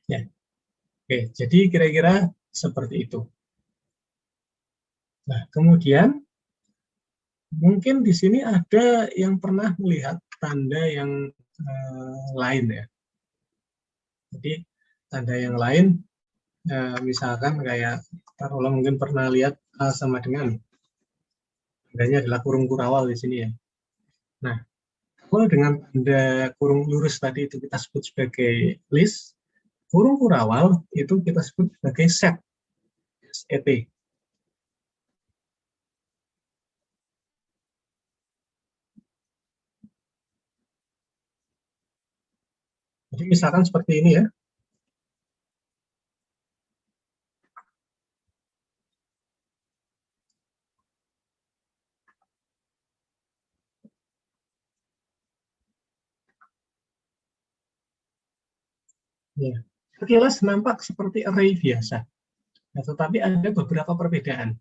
A: Ya. Oke, jadi kira-kira seperti itu. Nah, kemudian mungkin di sini ada yang pernah melihat tanda yang lain ya. Jadi tanda yang lain, misalkan kayak taruhlah mungkin pernah lihat A sama dengan, tandanya adalah kurung kurawal di sini ya. Nah, kalau dengan tanda kurung lurus tadi itu kita sebut sebagai list, kurung kurawal itu kita sebut sebagai set, SET. Jadi misalkan seperti ini ya. Ya, sekilas nampak seperti array biasa. Nah, tetapi ada beberapa perbedaan.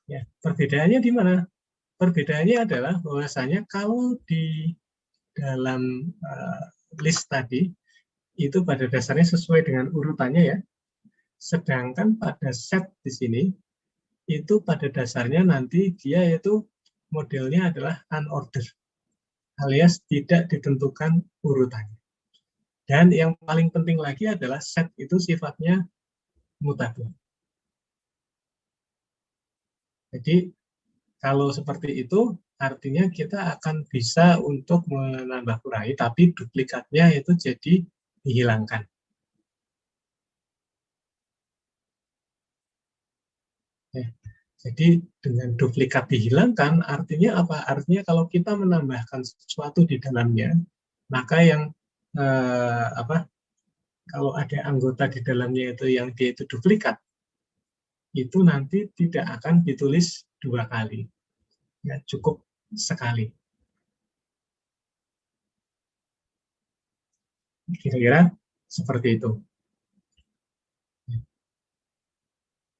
A: Ya, perbedaannya di mana? Perbedaannya adalah bahwasanya kalau di dalam list tadi itu pada dasarnya sesuai dengan urutannya ya. Sedangkan pada set di sini itu pada dasarnya nanti dia itu modelnya adalah unordered. alias tidak ditentukan urutannya. Dan yang paling penting lagi adalah set itu sifatnya mutable. Jadi kalau seperti itu, artinya kita akan bisa untuk menambah kurangi, tapi duplikatnya itu jadi dihilangkan. Jadi dengan duplikat dihilangkan, artinya apa? Artinya kalau kita menambahkan sesuatu di dalamnya, maka yang kalau ada anggota di dalamnya itu yang dia itu duplikat, itu nanti tidak akan ditulis 2 kali. Ya, cukup sekali. Kira-kira seperti itu.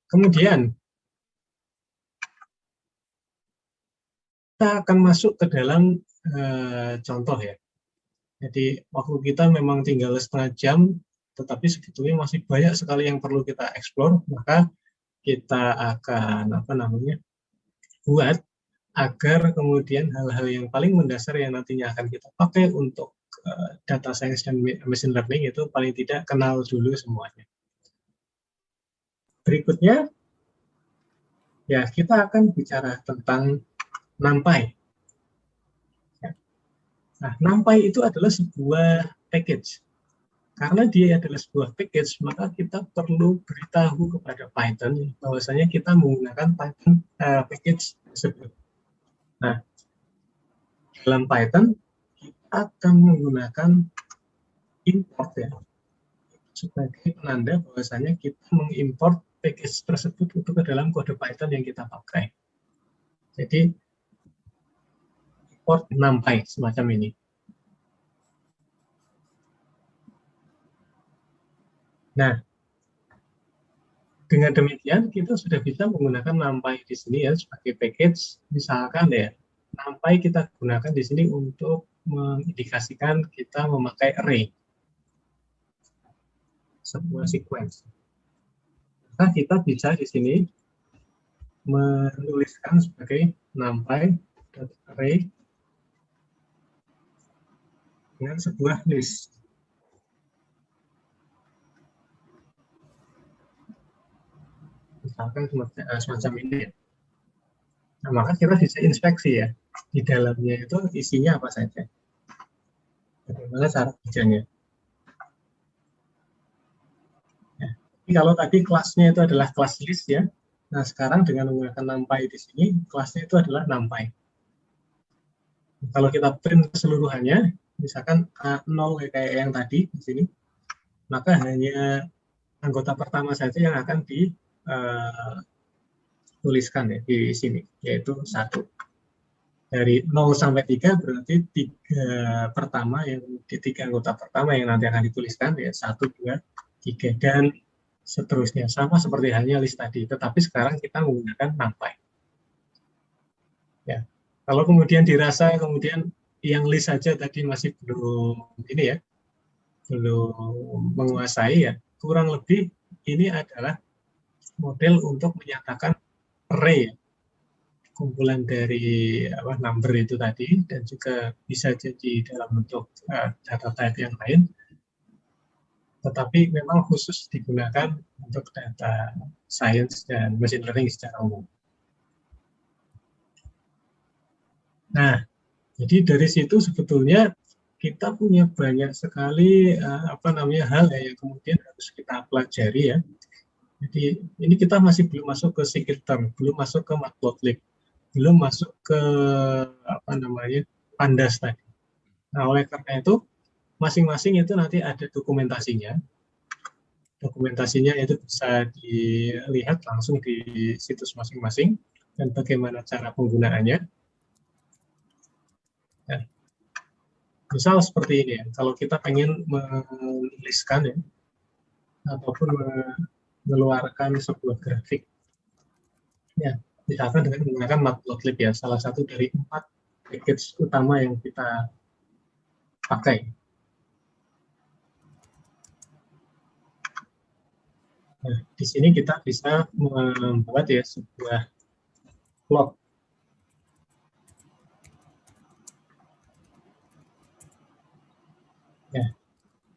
A: Kemudian kita akan masuk ke dalam contoh ya. Jadi waktu kita memang tinggal setengah jam, tetapi sebetulnya masih banyak sekali yang perlu kita eksplor, maka kita akan buat agar kemudian hal-hal yang paling mendasar yang nantinya akan kita pakai untuk data science dan machine learning itu paling tidak kenal dulu semuanya. Berikutnya, ya kita akan bicara tentang NumPy. Nah, NumPy itu adalah sebuah package. Karena dia adalah sebuah package, maka kita perlu beritahu kepada Python bahwasanya kita menggunakan Python package tersebut. Nah, dalam Python kita akan menggunakan import ya, sebagai penanda bahwasanya kita mengimport package tersebut itu ke dalam kode Python yang kita pakai. Jadi import NumPy semacam ini. Nah, dengan demikian kita sudah bisa menggunakan NumPy di sini ya sebagai package. Misalkan ya, NumPy kita gunakan di sini untuk mengindikasikan kita memakai array, sebuah sequence. Maka kita bisa di sini menuliskan sebagai NumPy.array dengan sebuah list. Misalkan semacam ini. Nah, maka kita bisa inspeksi ya, di dalamnya itu isinya apa saja. Bagaimana cara kerjanya. Ya. Jadi kalau tadi kelasnya itu adalah kelas list ya, nah sekarang dengan menggunakan NumPy di sini, kelasnya itu adalah NumPy. Kalau kita print keseluruhannya, misalkan A0 kayak yang tadi di sini, maka hanya anggota pertama saja yang akan dituliskan ya di sini, yaitu 1. Dari 0 sampai 3 berarti 3 pertama yang di 3 anggota pertama yang nanti akan dituliskan ya 1, 2, 3 dan seterusnya, sama seperti halnya list tadi, tetapi sekarang kita menggunakan NumPy. Ya. Kalau kemudian dirasa kemudian yang list saja tadi masih belum ini ya, belum menguasai ya, kurang lebih ini adalah model untuk menyatakan array, kumpulan dari number itu tadi, dan juga bisa jadi dalam bentuk data type yang lain, tetapi memang khusus digunakan untuk data science dan machine learning secara umum. Nah, jadi dari situ sebetulnya kita punya banyak sekali hal yang kemudian harus kita pelajari ya. Jadi ini kita masih belum masuk ke scikit-learn, belum masuk ke matplotlib, belum masuk ke pandas tadi. Nah, oleh karena itu masing-masing itu nanti ada dokumentasinya. Dokumentasinya itu bisa dilihat langsung di situs masing-masing dan bagaimana cara penggunaannya. Ya. Misal seperti ini ya, kalau kita pengen menuliskan ya, ataupun mengeluarkan sebuah grafik, ya, misalkan dengan menggunakan matplotlib ya, salah satu dari 4 package utama yang kita pakai. Nah, di sini kita bisa membuat ya sebuah plot. Ya,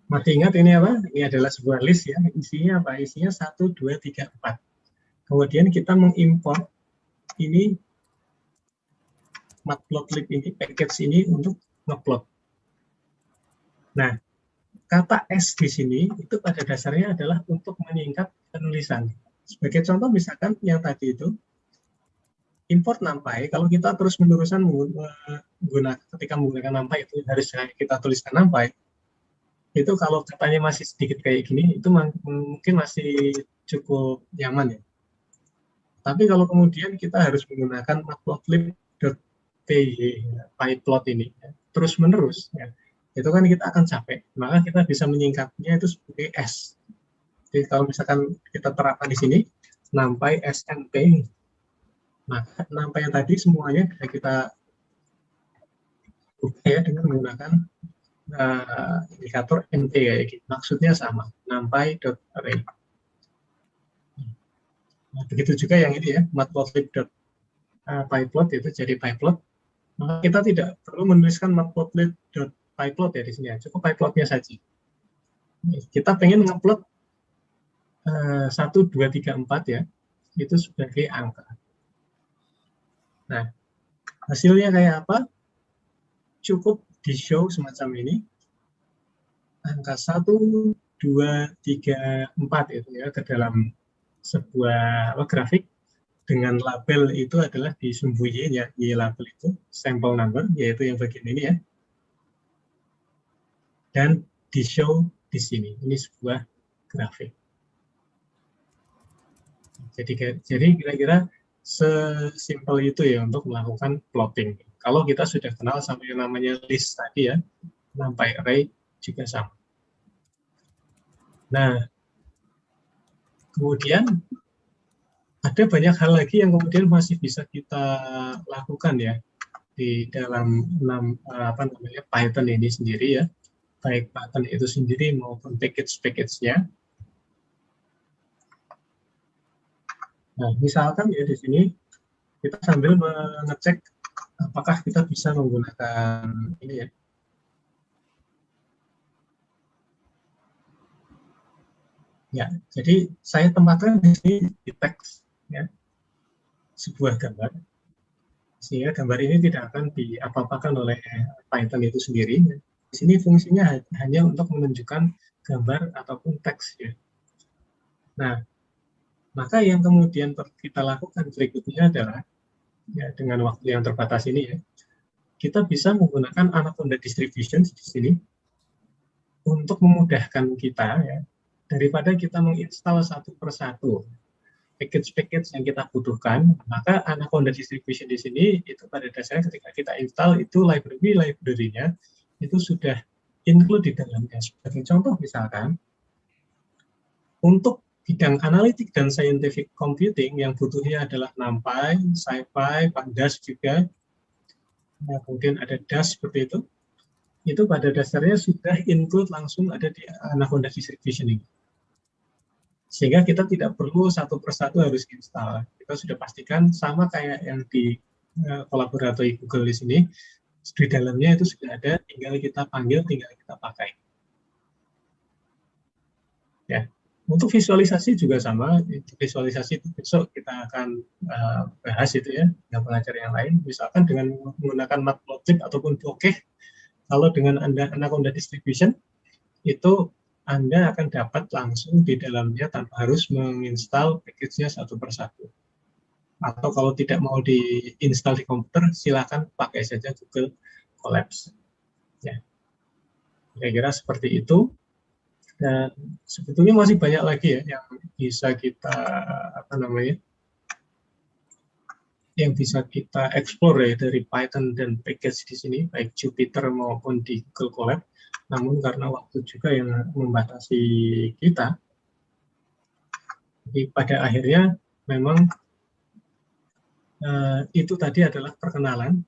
A: masih ingat ini apa? Ini adalah sebuah list ya. Isinya apa? Isinya 1, 2, 3, 4. Kemudian kita mengimport ini matplotlib ini, package ini untuk ngeplot. Nah, kata S di sini itu pada dasarnya adalah untuk menyingkat penulisan. Sebagai contoh misalkan yang tadi itu, import NumPy, kalau kita terus-menerusan ketika menggunakan NumPy itu harus kita tuliskan NumPy, itu kalau katanya masih sedikit kayak gini, itu mungkin masih cukup nyaman ya. Tapi kalau kemudian kita harus menggunakan matplotlib.py ini terus-menerus, ya, itu kan kita akan capek. Maka kita bisa menyingkatnya itu sebagai S. Jadi kalau misalkan kita terapkan di sini, NumPy SNP, maka NumPy yang tadi semuanya bisa kita buka ya dengan menggunakan indikator NP kayak gitu. Maksudnya sama, numpy.array. Nah, begitu juga yang ini ya, matplotlib.pyplot itu jadi pyplot. Maka kita tidak perlu menuliskan matplotlib.pyplot ya di sini ya, cukup pyplotnya saja. Kita pengen ngeplot 1, 2, 3, 4 ya, itu sebagai angka. Nah, hasilnya kayak apa? Cukup di-show semacam ini. Angka 1, 2, 3, 4 itu ya ke dalam sebuah grafik dengan label itu adalah disembunyiin ya di label itu sampel number yaitu yang bagian ini ya. Dan di-show di sini. Ini sebuah grafik. Jadi kira-kira sesimpel itu ya untuk melakukan plotting. Kalau kita sudah kenal sama yang namanya list tadi ya, NumPy array juga sama. Nah, kemudian ada banyak hal lagi yang kemudian masih bisa kita lakukan ya di dalam Python ini sendiri ya, baik Python itu sendiri maupun package-nya. Nah, misalkan ya di sini kita sambil mengecek apakah kita bisa menggunakan ini ya. Ya, jadi saya tempatkan di sini di teks ya, sebuah gambar. Sehingga gambar ini tidak akan diapa-apakan oleh Python itu sendiri. Di sini fungsinya hanya untuk menunjukkan gambar ataupun teks ya. Nah, maka yang kemudian kita lakukan berikutnya adalah ya dengan waktu yang terbatas ini ya, kita bisa menggunakan Anaconda distribution di sini untuk memudahkan kita ya, daripada kita menginstal satu persatu package-package yang kita butuhkan, maka Anaconda distribution di sini itu pada dasarnya ketika kita install itu library-nya itu sudah include di dalamnya. Sebagai contoh misalkan, untuk bidang analitik dan scientific computing yang butuhnya adalah NumPy, SciPy, Pandas juga, nah, kemudian ada Dash seperti itu pada dasarnya sudah include langsung ada di Anaconda distribution ini. Sehingga kita tidak perlu satu persatu harus install. Kita sudah pastikan sama kayak yang di kolaboratori Google di sini, di dalamnya itu sudah ada, tinggal kita panggil, tinggal kita pakai. Ya. Untuk visualisasi juga sama, visualisasi itu besok kita akan bahas itu ya, dengan pengajar yang lain, misalkan dengan menggunakan matplotlib ataupun bokeh, kalau dengan Anaconda distribution, itu Anda akan dapat langsung di dalamnya tanpa harus menginstal package-nya satu persatu. Atau kalau tidak mau diinstal di komputer, silakan pakai saja Google Colabs. Ya. Kira-kira seperti itu. Dan sebetulnya masih banyak lagi ya yang bisa kita yang bisa kita explore ya dari Python dan package di sini, baik Jupyter maupun di Google Colab. Namun karena waktu juga yang membatasi kita, jadi pada akhirnya memang itu tadi adalah perkenalan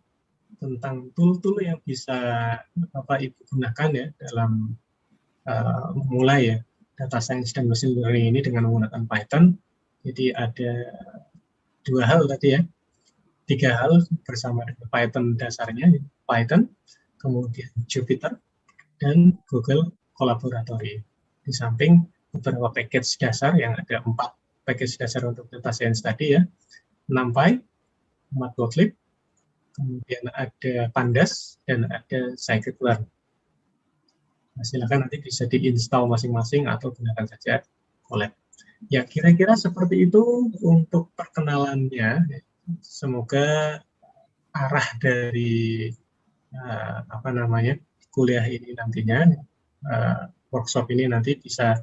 A: tentang tool-tool yang bisa Bapak Ibu gunakan ya dalam memulai ya data science dan machine learning ini dengan menggunakan Python. Jadi ada dua hal tadi ya, tiga hal bersama dengan Python dasarnya, Python, kemudian Jupyter, dan Google Colaboratory. Di samping beberapa package dasar yang ada 4 package dasar untuk data science tadi ya, NumPy, Matplotlib, kemudian ada Pandas, dan ada Scikit-learn. Nah, silakan nanti bisa diinstal masing-masing atau gunakan saja Colab. Ya, kira-kira seperti itu untuk perkenalannya. Semoga arah dari kuliah ini nantinya, workshop ini nanti bisa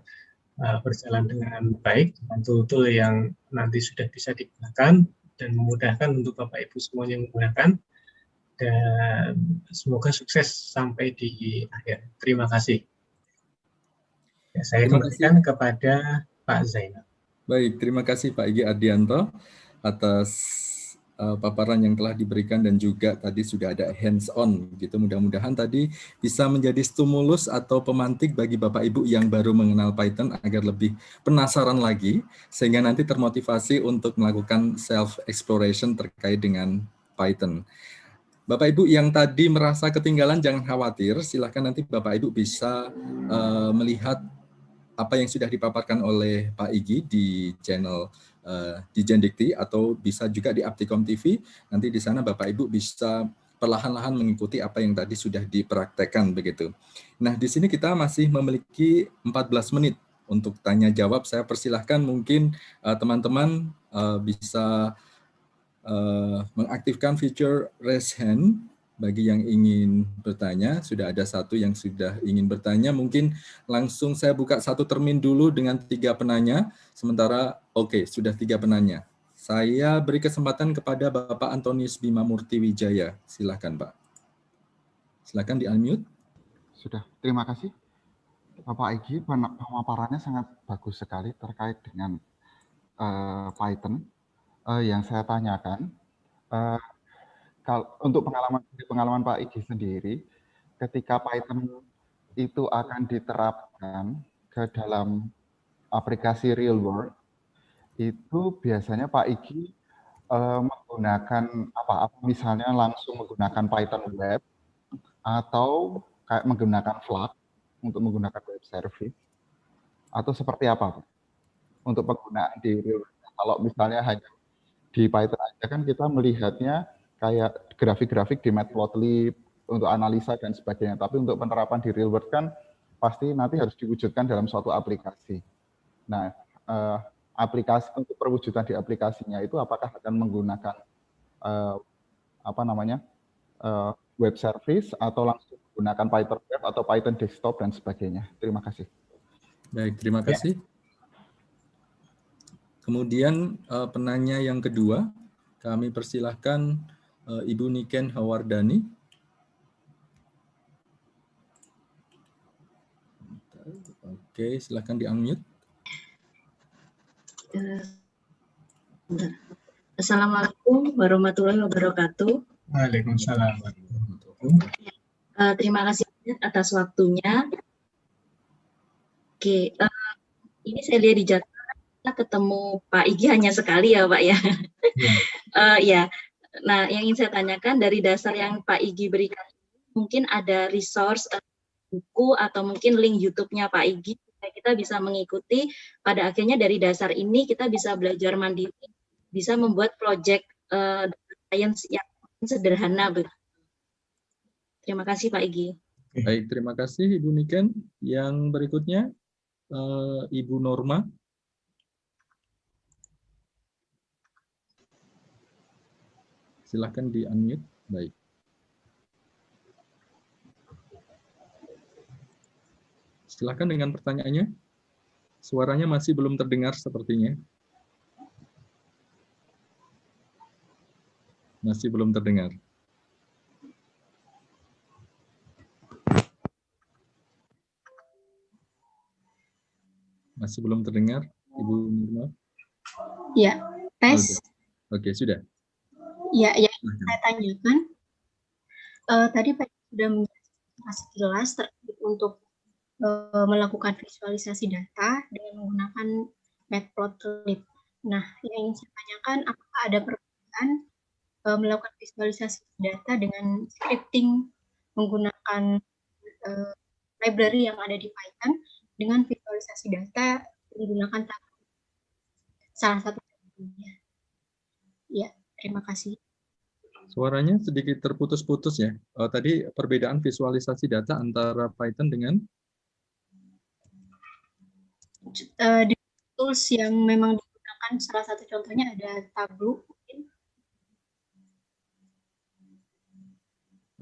A: berjalan dengan baik, dengan tool-tool yang nanti sudah bisa digunakan dan memudahkan untuk Bapak Ibu semuanya menggunakan, dan semoga sukses sampai di akhir. Terima kasih. Ya, saya kembalikan kepada Pak Zainal.
B: Baik, terima kasih Pak Igi Ardianto atas paparan yang telah diberikan, dan juga tadi sudah ada hands-on gitu. Mudah-mudahan tadi bisa menjadi stimulus atau pemantik bagi Bapak Ibu yang baru mengenal Python agar lebih penasaran lagi, sehingga nanti termotivasi untuk melakukan self-exploration terkait dengan Python. Bapak Ibu yang tadi merasa ketinggalan, jangan khawatir, silahkan nanti Bapak Ibu bisa melihat apa yang sudah dipaparkan oleh Pak Igi di channel di Jendikti, atau bisa juga di Aptikom TV. Nanti di sana Bapak Ibu bisa perlahan-lahan mengikuti apa yang tadi sudah dipraktekkan begitu. Nah, di sini kita masih memiliki 14 menit untuk tanya jawab. Saya persilahkan mungkin teman-teman bisa mengaktifkan fitur raise hand bagi yang ingin bertanya. Sudah ada satu yang sudah ingin bertanya. Mungkin langsung saya buka satu termin dulu dengan 3 penanya. Sementara oke, sudah 3 penanya. Saya beri kesempatan kepada Bapak Antonius Bima Murti Wijaya. Silakan Pak. Silakan di-unmute.
C: Sudah, terima kasih. Bapak Igi, pemaparannya sangat bagus sekali terkait dengan Python. Yang saya tanyakan, untuk pengalaman Pak Igi sendiri, ketika Python itu akan diterapkan ke dalam aplikasi real world, itu biasanya Pak Igi menggunakan apa? Misalnya langsung menggunakan Python web, atau kayak menggunakan Flask untuk menggunakan web service, atau seperti apa Pak? Untuk penggunaan di real world. Kalau misalnya hanya di Python aja kan kita melihatnya kayak grafik-grafik di Matplotlib untuk analisa dan sebagainya. Tapi untuk penerapan di real world kan pasti nanti harus diwujudkan dalam suatu aplikasi. Nah, aplikasi untuk perwujudan di aplikasinya itu apakah akan menggunakan web service atau langsung menggunakan Python web atau Python desktop dan sebagainya. Terima kasih.
B: Baik, terima kasih. Kemudian penanya yang kedua, kami persilahkan Ibu Niken Hawardani. Oke, silakan di-unmute.
D: Assalamualaikum warahmatullahi wabarakatuh.
A: Waalaikumsalam.
D: Terima kasih atas waktunya. Oke, ini saya lihat di Jakarta ketemu Pak Igi hanya sekali ya Pak ya. Ya. Nah, yang ingin saya tanyakan dari dasar yang Pak Igi berikan, mungkin ada resource buku atau mungkin link YouTube-nya Pak Igi, kita bisa mengikuti. Pada akhirnya dari dasar ini kita bisa belajar mandiri, bisa membuat project science yang sederhana. Terima kasih Pak Igi.
B: Baik, terima kasih Ibu Niken. Yang berikutnya Ibu Norma. Silakan di-unmute. Baik. Silakan dengan pertanyaannya. Suaranya masih belum terdengar sepertinya. Masih belum terdengar. Masih belum terdengar, Ibu Norma?
E: Ya, tes.
B: Oke, sudah.
E: Ya, saya tanyakan. Tadi Pak sudah menjelaskan jelas terkait untuk melakukan visualisasi data dengan menggunakan Matplotlib. Nah, yang ingin saya tanyakan, apakah ada perbedaan melakukan visualisasi data dengan scripting menggunakan library yang ada di Python dengan visualisasi data menggunakan Tableau. Salah satu contohnya. Ya, terima kasih.
B: Suaranya sedikit terputus-putus ya. Tadi perbedaan visualisasi data antara Python dengan
E: Di tools yang memang digunakan, salah satu contohnya ada Tableau.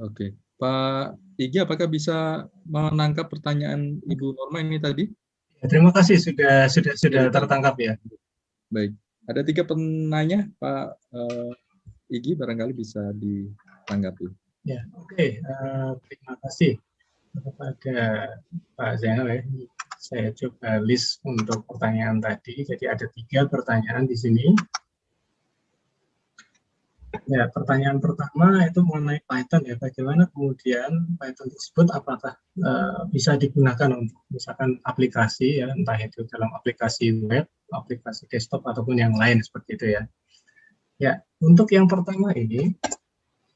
B: Oke, Pak Igi, apakah bisa menangkap pertanyaan Ibu Norma ini tadi?
A: Ya, terima kasih sudah tertangkap ya.
B: Baik, ada 3 penanya, Pak Igi, barangkali bisa ditanggapi.
A: Ya, oke. Terima kasih kepada Pak Zainal ya. Saya coba list untuk pertanyaan tadi. Jadi ada 3 pertanyaan di sini. Ya, pertanyaan pertama itu mengenai Python ya. Bagaimana kemudian Python tersebut apakah bisa digunakan untuk misalkan aplikasi ya, entah itu dalam aplikasi web, aplikasi desktop ataupun yang lain seperti itu ya. Ya, untuk yang pertama ini,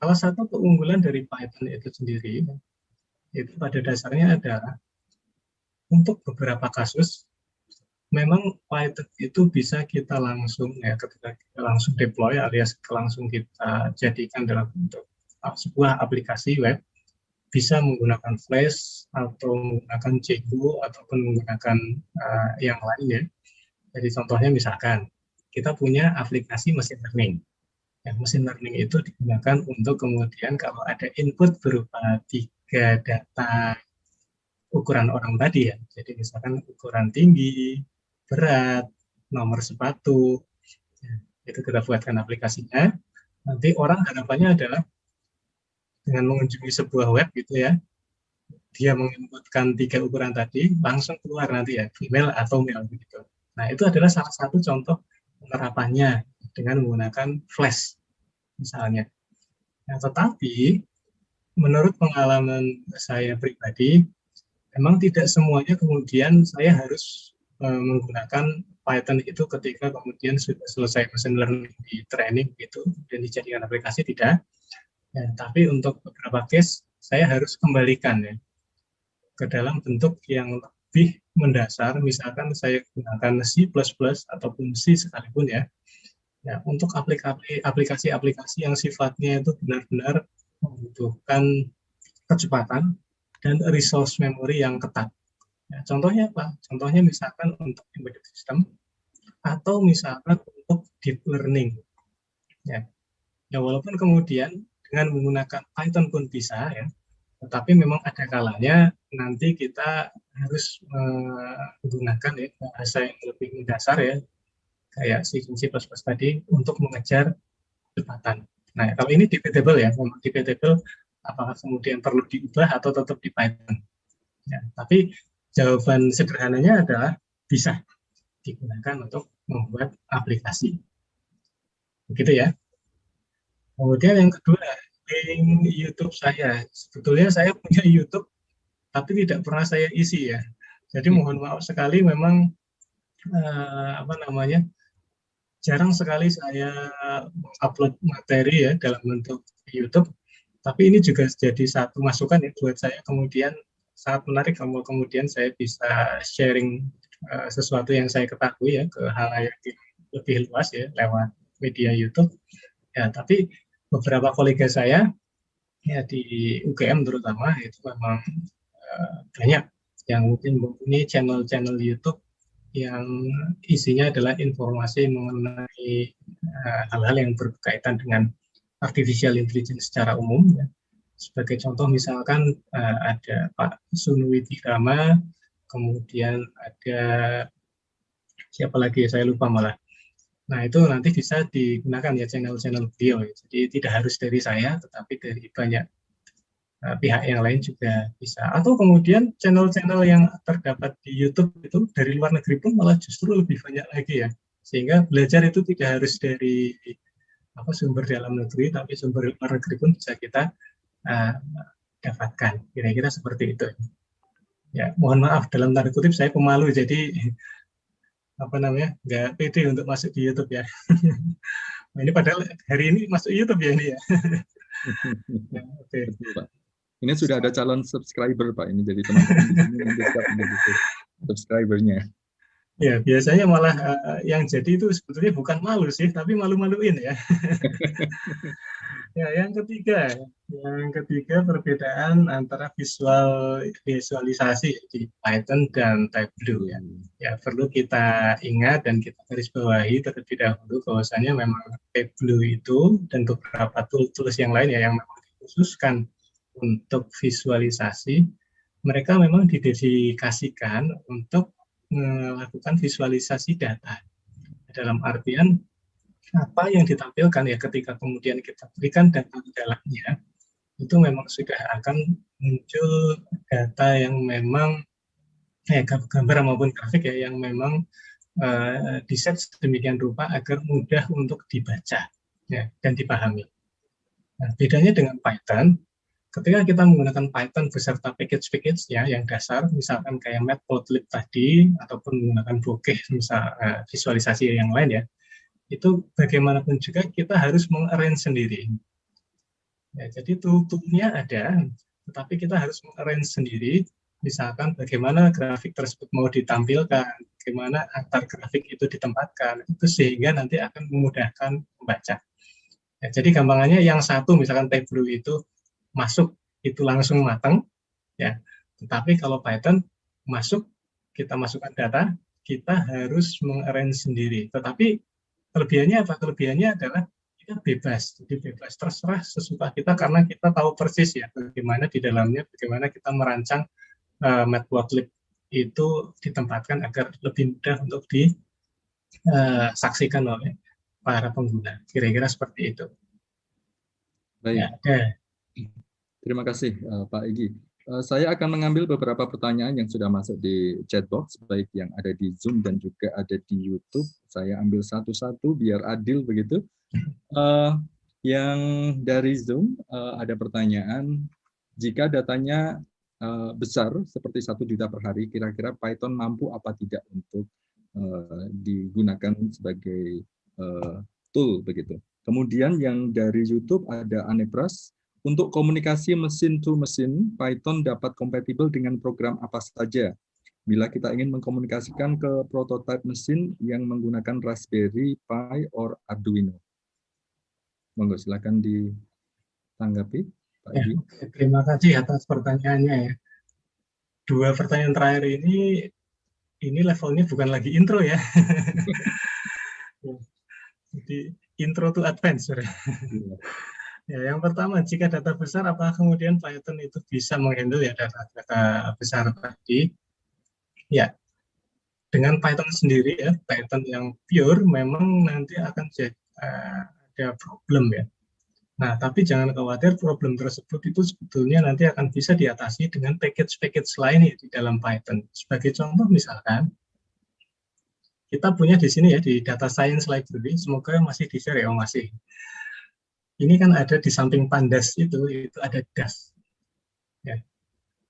A: salah satu keunggulan dari Python itu sendiri itu pada dasarnya adalah untuk beberapa kasus memang Python itu bisa kita langsung ya, ketika kita langsung deploy alias langsung kita jadikan dalam bentuk sebuah aplikasi web, bisa menggunakan Flash atau menggunakan Django ataupun menggunakan yang lain ya. Jadi contohnya misalkan kita punya aplikasi machine learning. Ya, machine learning itu digunakan untuk kemudian kalau ada input berupa 3 data ukuran orang tadi ya. Jadi misalkan ukuran tinggi, berat, nomor sepatu, ya, itu kita buatkan aplikasinya. Nanti orang harapannya adalah dengan mengunjungi sebuah web gitu ya, dia menginputkan 3 ukuran tadi, langsung keluar nanti ya, female atau male gitu. Nah, itu adalah salah satu contoh penerapannya dengan menggunakan Flash misalnya. Nah, tetapi menurut pengalaman saya pribadi, memang tidak semuanya kemudian saya harus menggunakan Python itu ketika kemudian sudah selesai machine learning di training gitu dan dijadikan aplikasi, tidak. Ya, tapi untuk beberapa case saya harus kembalikan ya ke dalam bentuk yang lebih mendasar, misalkan saya gunakan C++ ataupun C sekalipun ya. Ya, untuk aplikasi-aplikasi yang sifatnya itu benar-benar membutuhkan kecepatan dan resource memory yang ketat. Ya, contohnya apa? Contohnya misalkan untuk embedded system atau misalkan untuk deep learning. Ya, walaupun kemudian dengan menggunakan Python pun bisa ya, tetapi memang ada kalanya nanti kita harus menggunakan ya, bahasa yang lebih mendasar ya, kayak C++ tadi untuk mengejar kecepatan. Nah, kalau ini debatable ya, memang debatable apakah kemudian perlu diubah atau tetap di Python. Ya, tapi jawaban sederhananya adalah bisa digunakan untuk membuat aplikasi. Begitu ya. Kemudian yang kedua, link YouTube saya. Sebetulnya saya punya YouTube, tapi tidak pernah saya isi ya. Jadi mohon maaf sekali, memang jarang sekali saya upload materi ya dalam bentuk YouTube. Tapi ini juga jadi satu masukan ya buat saya, kemudian sangat menarik kalau kemudian saya bisa sharing sesuatu yang saya ketahui ya ke halayak lebih luas ya lewat media YouTube. Ya, tapi beberapa kolega saya ya di UGM terutama itu memang banyak yang mungkin mempunyai channel-channel YouTube yang isinya adalah informasi mengenai hal-hal yang berkaitan dengan artificial intelligence secara umum ya. Sebagai contoh misalkan ada Pak Sunwiti Rama, kemudian ada siapa lagi saya lupa malah. Nah, itu nanti bisa digunakan ya channel-channel beliau ya. Jadi tidak harus dari saya, tetapi dari banyak pihak yang lain juga bisa. Atau kemudian channel-channel yang terdapat di YouTube itu dari luar negeri pun malah justru lebih banyak lagi ya. Sehingga belajar itu tidak harus dari sumber dalam negeri, tapi sumber luar negeri pun bisa kita dapatkan. Kira-kira seperti itu. Ya, mohon maaf dalam tanda kutip saya pemalu, jadi nggak pede untuk masuk di YouTube ya. Nah, ini padahal hari ini masuk YouTube ya ini ya. Ya, oke.
B: Ini sudah ada calon subscriber Pak, ini jadi teman-teman di sini nanti siap menjadi subscribernya.
A: Ya, biasanya malah yang jadi itu sebetulnya bukan malu sih, tapi malu-maluin ya. Ya, yang ketiga perbedaan antara visualisasi di Python dan Tableau ya. Ya, perlu kita ingat dan kita garis bawahi terlebih dahulu bahwasanya memang Tableau itu dan beberapa tools yang lain ya yang memang dikhususkan untuk visualisasi, mereka memang didedikasikan untuk melakukan visualisasi data. Dalam artian apa yang ditampilkan ya ketika kemudian kita berikan data di dalamnya, itu memang sudah akan muncul data yang memang gambar maupun grafik ya yang memang diset sedemikian rupa agar mudah untuk dibaca ya, dan dipahami. Nah, bedanya dengan Python, ketika kita menggunakan Python beserta package-package-nya yang dasar, misalkan kayak Matplotlib tadi, ataupun menggunakan Bokeh, misal visualisasi yang lain ya, itu bagaimanapun juga kita harus mengarrange sendiri. Ya, jadi tool-toolnya ada, tetapi kita harus mengarrange sendiri, misalkan bagaimana grafik tersebut mau ditampilkan, bagaimana antar grafik itu ditempatkan, itu sehingga nanti akan memudahkan membaca. Ya, jadi gampangannya yang satu, misalkan Tableau itu masuk itu langsung matang ya, tetapi kalau Python masuk kita masukkan data, kita harus mengarrange sendiri. Tetapi kelebihannya apa? Kelebihannya adalah kita bebas, jadi bebas terserah sesuka kita karena kita tahu persis ya bagaimana di dalamnya, bagaimana kita merancang Matplotlib itu ditempatkan agar lebih mudah untuk disaksikan oleh para pengguna. Kira-kira seperti itu.
B: Baik.
A: Ya, okay.
B: Terima kasih Pak Igi. Saya akan mengambil beberapa pertanyaan yang sudah masuk di chat box, baik yang ada di Zoom dan juga ada di YouTube. Saya ambil satu-satu biar adil begitu. Yang dari Zoom ada pertanyaan, jika datanya besar seperti 1 juta per hari, kira-kira Python mampu apa tidak untuk digunakan sebagai tool begitu. Kemudian yang dari YouTube ada Anepras. Untuk komunikasi mesin to mesin, Python dapat kompatibel dengan program apa saja. Bila kita ingin mengkomunikasikan ke prototipe mesin yang menggunakan Raspberry Pi or Arduino. Monggo silakan ditanggapi, Pak Igi.
A: Ya, terima kasih atas pertanyaannya ya. 2 pertanyaan terakhir ini levelnya bukan lagi intro ya. Jadi intro to advance. Ya, yang pertama, jika data besar, apakah kemudian Python itu bisa menghandle ya data besar tadi? Ya, dengan Python sendiri ya, Python yang pure memang nanti akan ada problem ya. Nah, tapi jangan khawatir, problem tersebut itu sebetulnya nanti akan bisa diatasi dengan package-package lain ya, di dalam Python. Sebagai contoh misalkan, kita punya di sini ya, di Data Science Library, semoga masih di-share ya, masih. Ini kan ada di samping Pandas itu ada DAS. Ya.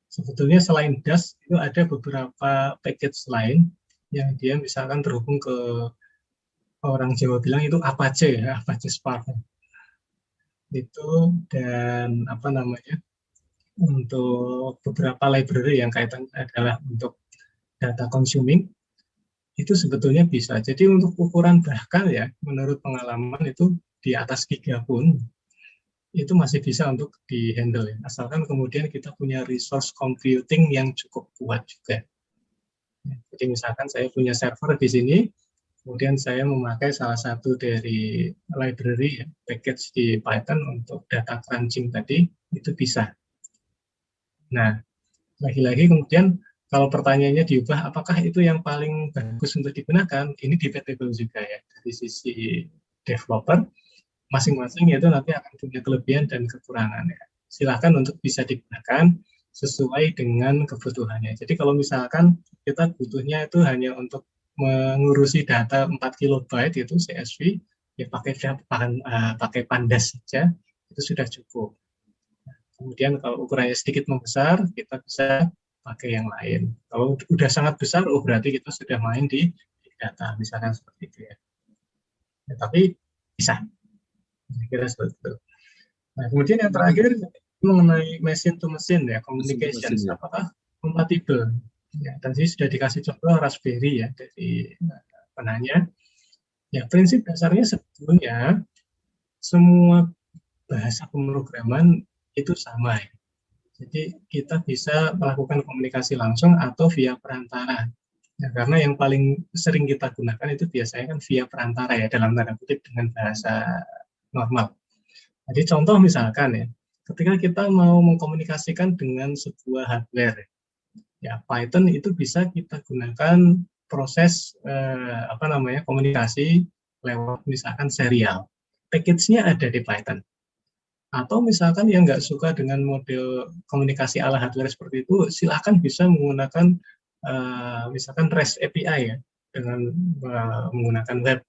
A: Sebetulnya selain DAS, itu ada beberapa package lain yang dia misalkan terhubung ke orang Jawa bilang itu Apache ya, Apache Spark. Itu dan apa namanya, untuk beberapa library yang kaitan adalah untuk data consuming, itu sebetulnya bisa. Jadi untuk ukuran bahkan ya, menurut pengalaman itu di atas giga pun itu masih bisa untuk di-handle ya. Asalkan kemudian kita punya resource computing yang cukup kuat juga. Jadi misalkan saya punya server di sini, kemudian saya memakai salah satu dari library ya, package di Python untuk data crunching tadi, itu bisa. Nah, lagi-lagi kemudian kalau pertanyaannya diubah, apakah itu yang paling bagus untuk digunakan? Ini debatable juga ya, dari sisi developer, masing-masing itu nanti akan punya kelebihan dan kekurangan ya. Silakan untuk bisa digunakan sesuai dengan kebutuhannya. Jadi kalau misalkan kita butuhnya itu hanya untuk mengurusi data 4 kilobyte itu CSV, ya pakai Pandas saja, itu sudah cukup. Kemudian kalau ukurannya sedikit membesar, kita bisa pakai yang lain. Kalau udah sangat besar, berarti kita sudah main di big data, misalkan seperti itu ya. Tapi bisa. Kira seperti itu. Nah, kemudian yang terakhir mengenai mesin to mesin ya, communication,
B: Mesin to mesin, ya.
A: apakah kompatibel? Ya, tadi sudah dikasih contoh Raspberry ya dari penanya. Ya, prinsip dasarnya sebetulnya semua bahasa pemrograman itu sama ya. Jadi kita bisa melakukan komunikasi langsung atau via perantara. Ya, karena yang paling sering kita gunakan itu biasanya kan via perantara ya, dalam tanda kutip dengan bahasa normal. Jadi contoh misalkan ya, ketika kita mau mengkomunikasikan dengan sebuah hardware, ya Python itu bisa kita gunakan proses komunikasi lewat misalkan serial. Package-nya ada di Python. Atau misalkan yang nggak suka dengan model komunikasi ala hardware seperti itu, silakan bisa menggunakan misalkan REST API ya, dengan menggunakan web.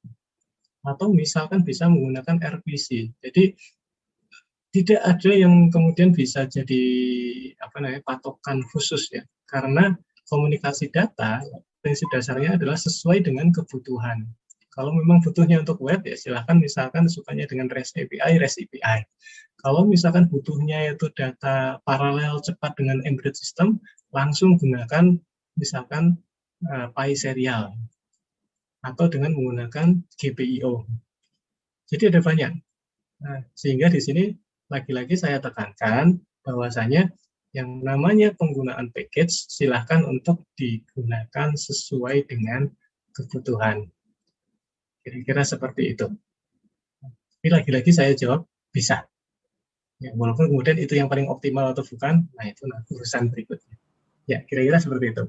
A: Atau misalkan bisa menggunakan RPC. Jadi tidak ada yang kemudian bisa jadi patokan khusus ya, karena komunikasi data prinsip dasarnya adalah sesuai dengan kebutuhan. Kalau memang butuhnya untuk web ya silahkan misalkan sukanya dengan REST API. Kalau misalkan butuhnya itu data paralel cepat dengan embedded system, langsung gunakan misalkan PySerial atau dengan menggunakan GPIO. Jadi ada banyak. Nah, sehingga di sini lagi-lagi saya tekankan bahwasanya yang namanya penggunaan package silahkan untuk digunakan sesuai dengan kebutuhan. Kira-kira seperti itu. Tapi lagi-lagi saya jawab bisa. Ya, walaupun kemudian itu yang paling optimal atau bukan, nah itu urusan berikutnya. Ya, kira-kira seperti itu.